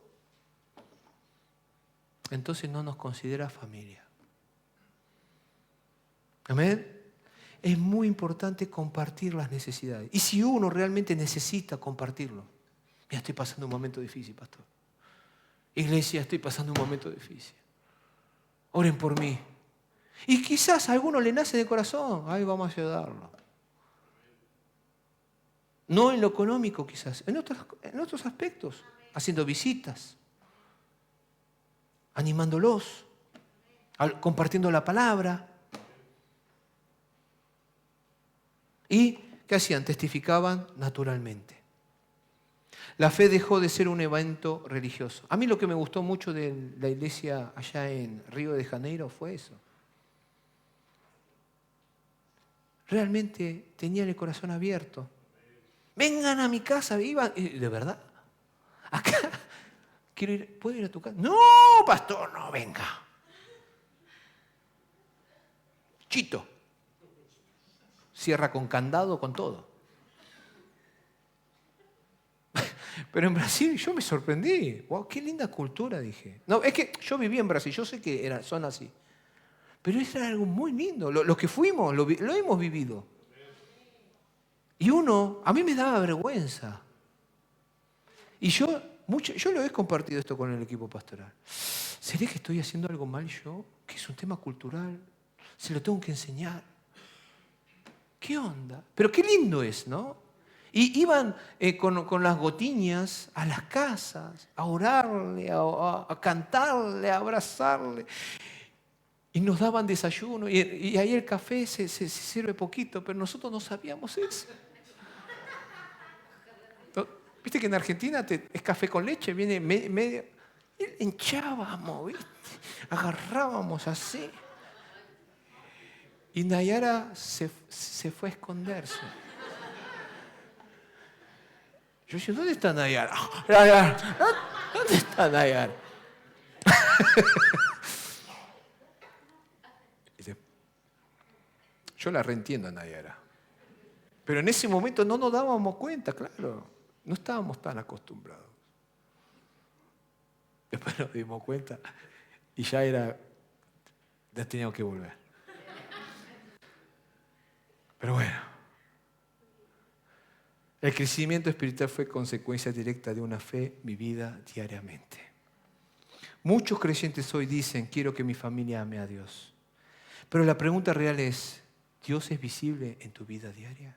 Entonces no nos considera familia. ¿Amén? Es muy importante compartir las necesidades. Y si uno realmente necesita compartirlo. Mira, estoy pasando un momento difícil, pastor. Iglesia, estoy pasando un momento difícil. Oren por mí. Y quizás a alguno le nace de corazón. Ay, vamos a ayudarlo. No en lo económico quizás, en otros aspectos. Haciendo visitas. Animándolos. Compartiendo la palabra. ¿Y qué hacían? Testificaban naturalmente. La fe dejó de ser un evento religioso. A mí lo que me gustó mucho de la iglesia allá en Río de Janeiro fue eso. Realmente tenían el corazón abierto. Vengan a mi casa, iban. ¿De verdad? Acá, ¿puedo ir a tu casa? No, pastor, no, venga. Chito. Cierra con candado, con todo. Pero en Brasil yo me sorprendí. Wow, qué linda cultura, dije. No, es que yo viví en Brasil, yo sé que son así. Pero era algo muy lindo. Lo que fuimos, lo hemos vivido. Y a mí me daba vergüenza. Y yo lo he compartido esto con el equipo pastoral. ¿Seré que estoy haciendo algo mal yo? Que es un tema cultural. Se lo tengo que enseñar. ¿Qué onda? Pero qué lindo es, ¿no? Y iban con las gotiñas a las casas, a orarle, a cantarle, a abrazarle. Y nos daban desayuno. Y ahí el café se sirve poquito, pero nosotros no sabíamos eso. Viste que en Argentina es café con leche, viene medio. Hinchábamos, ¿viste? Agarrábamos así. Y Nayara se fue a esconderse. Yo decía, ¿dónde está Nayara? ¿Dónde está Nayara? Yo la reentiendo a Nayara. Pero en ese momento no nos dábamos cuenta, claro. No estábamos tan acostumbrados. Después nos dimos cuenta y ya teníamos que volver. Pero bueno, el crecimiento espiritual fue consecuencia directa de una fe vivida diariamente. Muchos creyentes hoy dicen, quiero que mi familia ame a Dios. Pero la pregunta real es, ¿Dios es visible en tu vida diaria?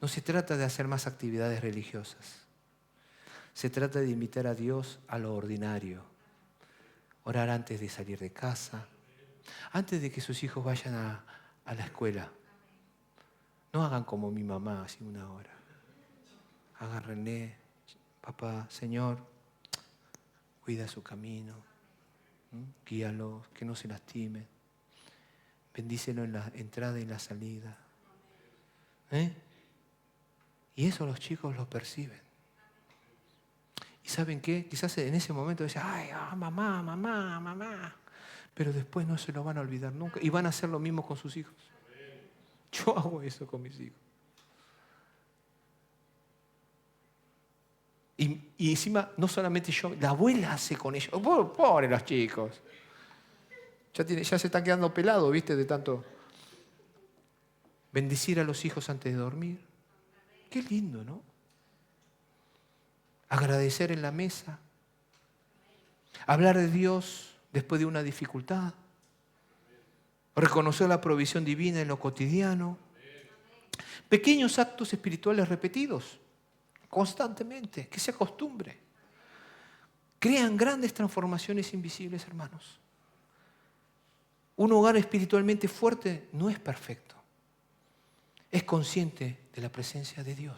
No se trata de hacer más actividades religiosas. Se trata de invitar a Dios a lo ordinario. Orar antes de salir de casa. Antes de que sus hijos vayan a la escuela. No hagan como mi mamá hace una hora. Agárrenle, papá, Señor, cuida su camino. Guíalos, que no se lastimen. Bendícelo en la entrada y en la salida. Y eso los chicos lo perciben. ¿Y saben qué? Quizás en ese momento dicen, ay, mamá, mamá, mamá. Pero después no se lo van a olvidar nunca. Y van a hacer lo mismo con sus hijos. Yo hago eso con mis hijos. Y encima, no solamente yo, la abuela hace con ellos. Pobre los chicos. Ya se están quedando pelados, ¿viste? De tanto. Bendecir a los hijos antes de dormir. Qué lindo, ¿no? Agradecer en la mesa. Hablar de Dios después de una dificultad. Reconocer la provisión divina en lo cotidiano. Pequeños actos espirituales repetidos constantemente, que se acostumbre. Crean grandes transformaciones invisibles, hermanos. Un hogar espiritualmente fuerte no es perfecto. Es consciente de la presencia de Dios.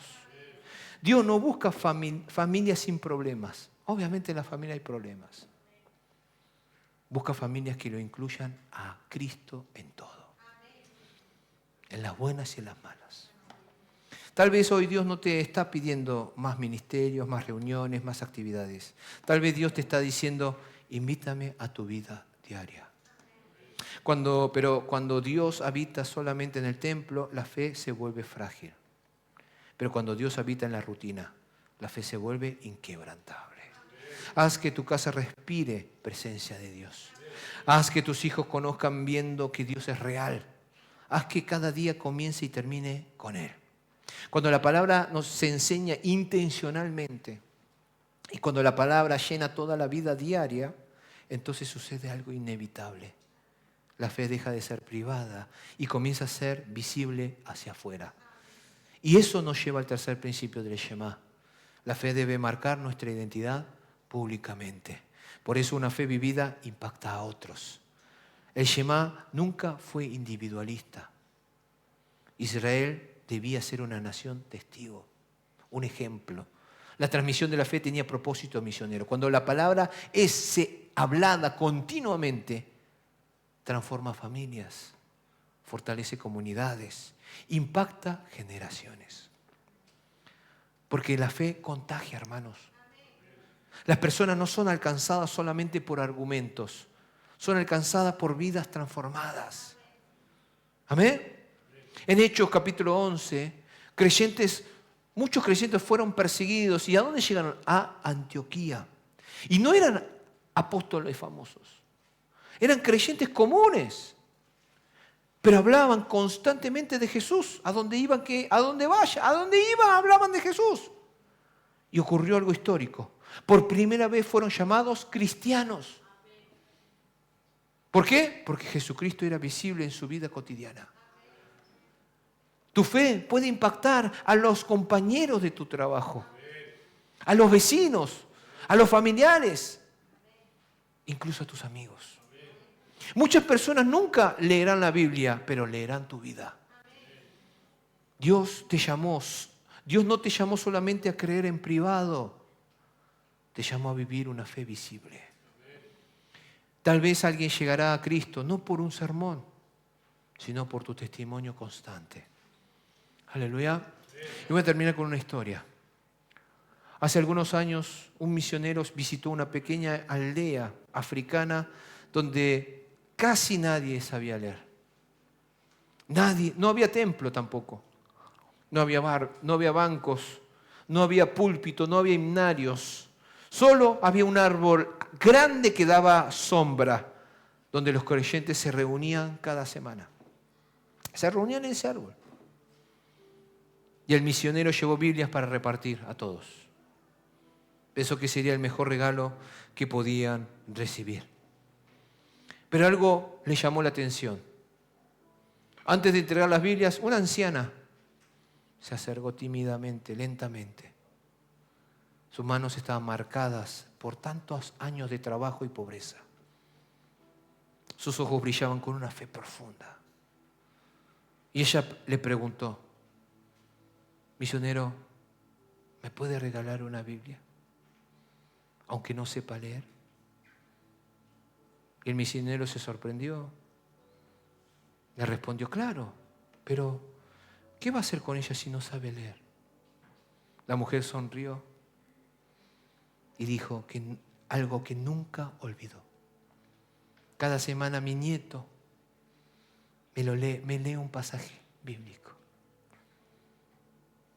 Dios no busca familias sin problemas. Obviamente en la familia hay problemas. Busca familias que lo incluyan a Cristo en todo. En las buenas y en las malas. Tal vez hoy Dios no te está pidiendo más ministerios, más reuniones, más actividades. Tal vez Dios te está diciendo, invítame a tu vida diaria. Pero cuando Dios habita solamente en el templo, la fe se vuelve frágil. Pero cuando Dios habita en la rutina, la fe se vuelve inquebrantable. Haz que tu casa respire presencia de Dios. Haz que tus hijos conozcan viendo que Dios es real. Haz que cada día comience y termine con Él. Cuando la palabra nos enseña intencionalmente y cuando la palabra llena toda la vida diaria, entonces sucede algo inevitable. La fe deja de ser privada y comienza a ser visible hacia afuera. Y eso nos lleva al tercer principio del Shema. La fe debe marcar nuestra identidad públicamente. Por eso una fe vivida impacta a otros. El Shema nunca fue individualista. Israel debía ser una nación testigo, un ejemplo. La transmisión de la fe tenía propósito misionero. Cuando la palabra es hablada continuamente, transforma familias, fortalece comunidades, impacta generaciones. Porque la fe contagia, hermanos. Las personas no son alcanzadas solamente por argumentos, son alcanzadas por vidas transformadas. ¿Amén? En Hechos capítulo 11, muchos creyentes fueron perseguidos. ¿Y a dónde llegaron? A Antioquía. Y no eran apóstoles famosos. Eran creyentes comunes. Pero hablaban constantemente de Jesús. A donde iban, a donde iban, hablaban de Jesús. Y ocurrió algo histórico. Por primera vez fueron llamados cristianos. ¿Por qué? Porque Jesucristo era visible en su vida cotidiana. Tu fe puede impactar a los compañeros de tu trabajo, a los vecinos, a los familiares, incluso a tus amigos. Muchas personas nunca leerán la Biblia, pero leerán tu vida. Dios no te llamó solamente a creer en privado, te llamó a vivir una fe visible. Tal vez alguien llegará a Cristo, no por un sermón, sino por tu testimonio constante. Aleluya. Y voy a terminar con una historia. Hace algunos años un misionero visitó una pequeña aldea africana donde casi nadie sabía leer. Nadie, no había templo tampoco. No había bancos, no había púlpito, no había himnarios. Solo había un árbol grande que daba sombra, donde los creyentes se reunían cada semana. Se reunían en ese árbol. Y el misionero llevó Biblias para repartir a todos. Pensó que sería el mejor regalo que podían recibir. Pero algo le llamó la atención. Antes de entregar las Biblias, una anciana se acercó tímidamente, lentamente. Sus manos estaban marcadas por tantos años de trabajo y pobreza. Sus ojos brillaban con una fe profunda. Y ella le preguntó, misionero, ¿me puede regalar una Biblia? Aunque no sepa leer. Y el misionero se sorprendió. Le respondió, claro, pero ¿qué va a hacer con ella si no sabe leer? La mujer sonrió y dijo algo que nunca olvidó. Cada semana mi nieto me lee un pasaje bíblico.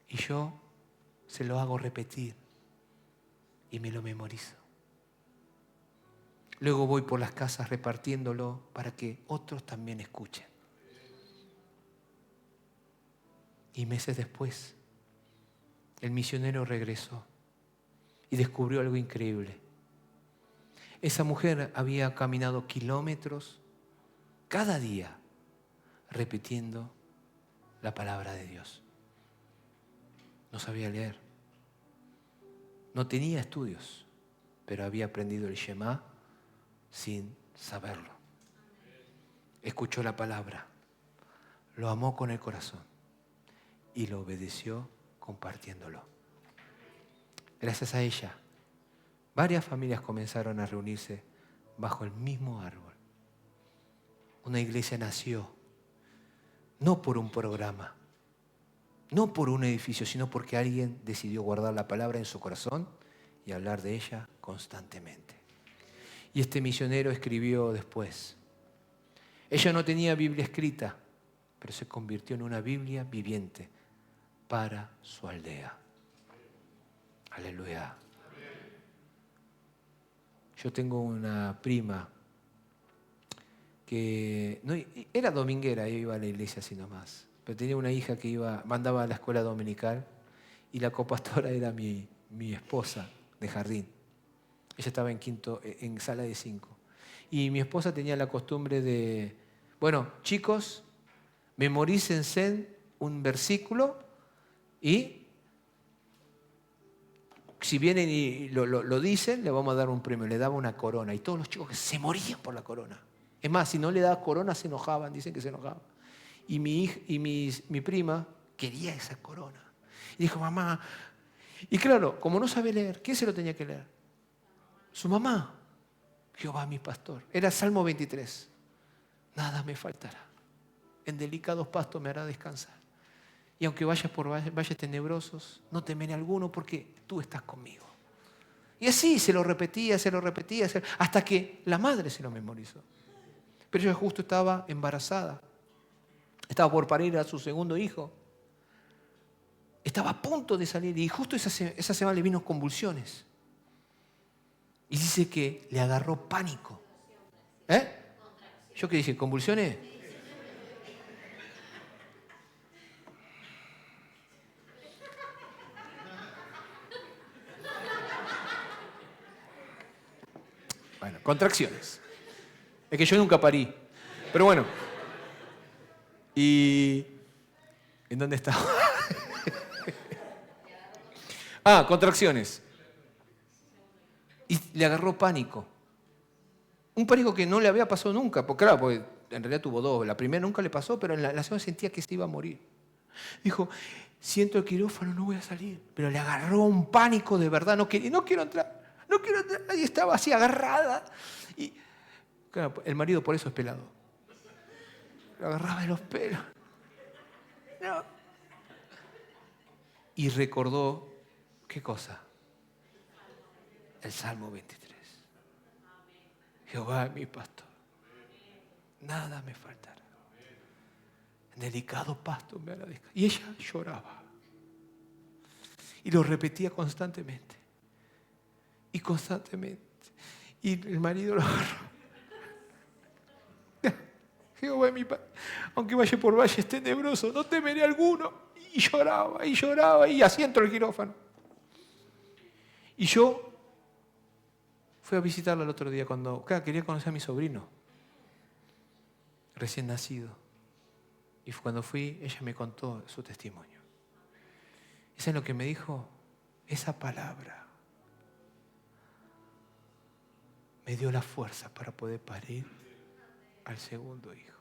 Y yo se lo hago repetir y me lo memorizo. Luego voy por las casas repartiéndolo para que otros también escuchen. Y meses después, el misionero regresó y descubrió algo increíble. Esa mujer había caminado kilómetros cada día repitiendo la palabra de Dios. No sabía leer. No tenía estudios, pero había aprendido el Shema sin saberlo. Escuchó la palabra, lo amó con el corazón y lo obedeció compartiéndolo. gracias a ella, varias familias comenzaron a reunirse bajo el mismo árbol. Una iglesia nació, no por un programa, no por un edificio, sino porque alguien decidió guardar la palabra en su corazón y hablar de ella constantemente. Y este misionero escribió después. Ella no tenía Biblia escrita, pero se convirtió en una Biblia viviente para su aldea. Aleluya. Yo tengo una prima que no, era dominguera, iba a la iglesia así nomás, pero tenía una hija que mandaba a la escuela dominical y la copastora era mi esposa de jardín. Ella estaba en sala de 5. Y mi esposa tenía la costumbre de, bueno, chicos, memorícense un versículo y si vienen y lo dicen, le vamos a dar un premio. Le daba una corona y todos los chicos que se morían por la corona. Es más, si no le daba corona se enojaban, dicen que se enojaban. Y mi prima quería esa corona. Y dijo, mamá, y claro, como no sabe leer, ¿quién se lo tenía que leer? Su mamá. Jehová mi pastor. Era Salmo 23. Nada me faltará. En delicados pastos me hará descansar. Y aunque vayas por valles tenebrosos, no temeré alguno porque tú estás conmigo. Y así se lo repetía, hasta que la madre se lo memorizó. Pero ella justo estaba embarazada. Estaba por parir a su segundo hijo. Estaba a punto de salir y justo esa semana le vino convulsiones. Y dice que le agarró pánico. ¿Yo qué dije? ¿Convulsiones? Bueno, contracciones. Es que yo nunca parí. Pero bueno. ¿Y en dónde estaba? Contracciones. Y le agarró pánico. Un pánico que no le había pasado nunca. Porque claro, porque en realidad tuvo dos. La primera nunca le pasó, pero en la segunda sentía que se iba a morir. Dijo, siento el quirófano, no voy a salir. Pero le agarró un pánico de verdad. No quiero entrar. Y estaba así agarrada. Y claro, el marido por eso es pelado. Lo agarraba de los pelos. No. Y recordó, ¿qué cosa? El Salmo 23. Jehová es mi pastor. Nada me faltará. En delicado pasto me hará descansar. Y ella lloraba. Y lo repetía constantemente. Y constantemente. Y el marido lo agarró. Jehová es mi pastor. Aunque vaya por valles tenebrosos, no temeré alguno. Y lloraba. Y así entró el quirófano. Y yo fui a visitarla el otro día cuando quería conocer a mi sobrino, recién nacido. Y cuando fui, ella me contó su testimonio. ¿Y saben lo que me dijo? Esa palabra me dio la fuerza para poder parir al segundo hijo.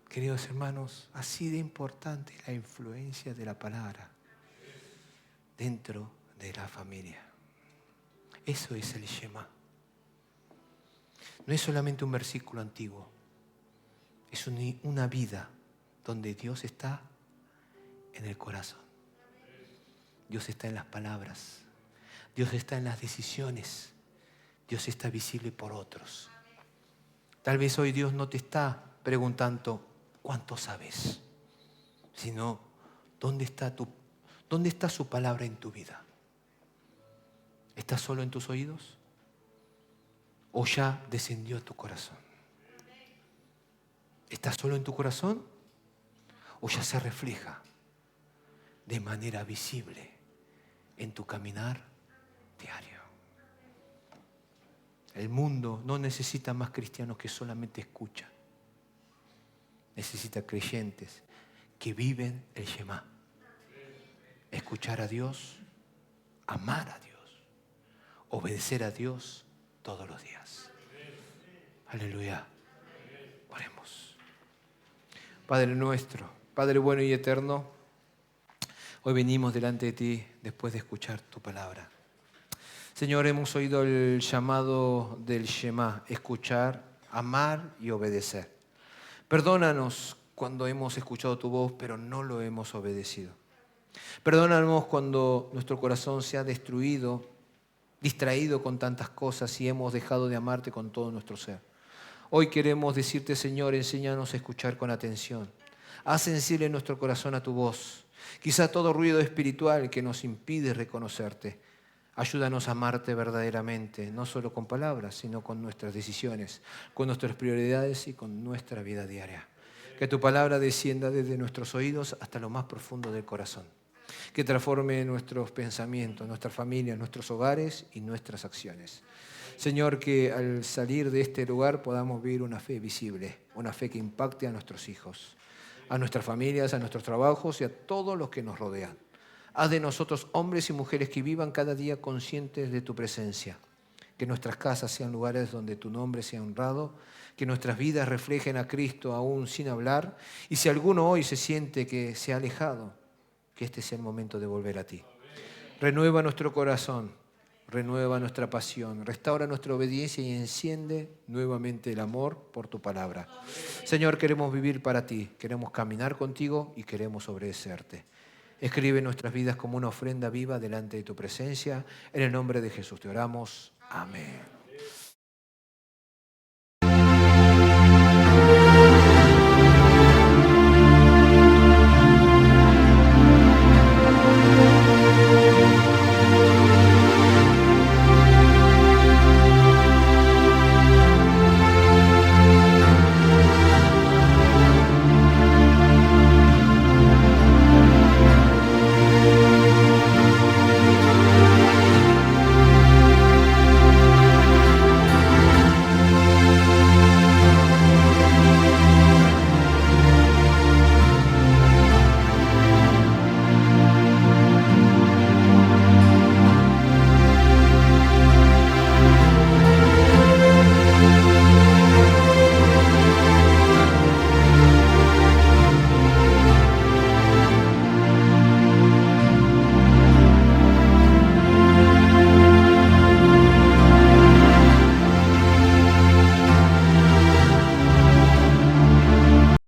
Queridos hermanos, así de importante es la influencia de la palabra dentro de la familia. Eso es el Shema. No es solamente un versículo antiguo, es una vida donde Dios está en el corazón. Dios está en las palabras. Dios está en las decisiones. Dios está visible por otros. Tal vez hoy Dios no te está preguntando cuánto sabes, sino dónde está su palabra en tu vida. ¿Estás solo en tus oídos? ¿O ya descendió a tu corazón? ¿Estás solo en tu corazón? ¿O ya se refleja de manera visible en tu caminar diario? El mundo no necesita más cristianos que solamente escuchan. Necesita creyentes que viven el Shema. Escuchar a Dios, amar a Dios, obedecer a Dios todos los días. Aleluya. Oremos. Padre nuestro, Padre bueno y eterno, Hoy venimos delante de ti después de escuchar tu palabra. Señor, hemos oído el llamado del Shema, escuchar, amar y obedecer. Perdónanos cuando hemos escuchado tu voz, pero no lo hemos obedecido. Perdónanos cuando nuestro corazón se ha destruido, distraído con tantas cosas y hemos dejado de amarte con todo nuestro ser. Hoy queremos decirte, Señor, enséñanos a escuchar con atención. Haz sensible nuestro corazón a tu voz. Quizá todo ruido espiritual que nos impide reconocerte. Ayúdanos a amarte verdaderamente, no solo con palabras, sino con nuestras decisiones, con nuestras prioridades y con nuestra vida diaria. Que tu palabra descienda desde nuestros oídos hasta lo más profundo del corazón. Que transforme nuestros pensamientos, nuestras familias, nuestros hogares y nuestras acciones. Señor, que al salir de este lugar podamos vivir una fe visible, una fe que impacte a nuestros hijos, a nuestras familias, a nuestros trabajos y a todos los que nos rodean. Haz de nosotros hombres y mujeres que vivan cada día conscientes de tu presencia. Que nuestras casas sean lugares donde tu nombre sea honrado, que nuestras vidas reflejen a Cristo aún sin hablar. Y si alguno hoy se siente que se ha alejado, que este sea el momento de volver a ti. Renueva nuestro corazón, renueva nuestra pasión, restaura nuestra obediencia y enciende nuevamente el amor por tu palabra. Señor, queremos vivir para ti, queremos caminar contigo y queremos obedecerte. Escribe nuestras vidas como una ofrenda viva delante de tu presencia. En el nombre de Jesús te oramos. Amén.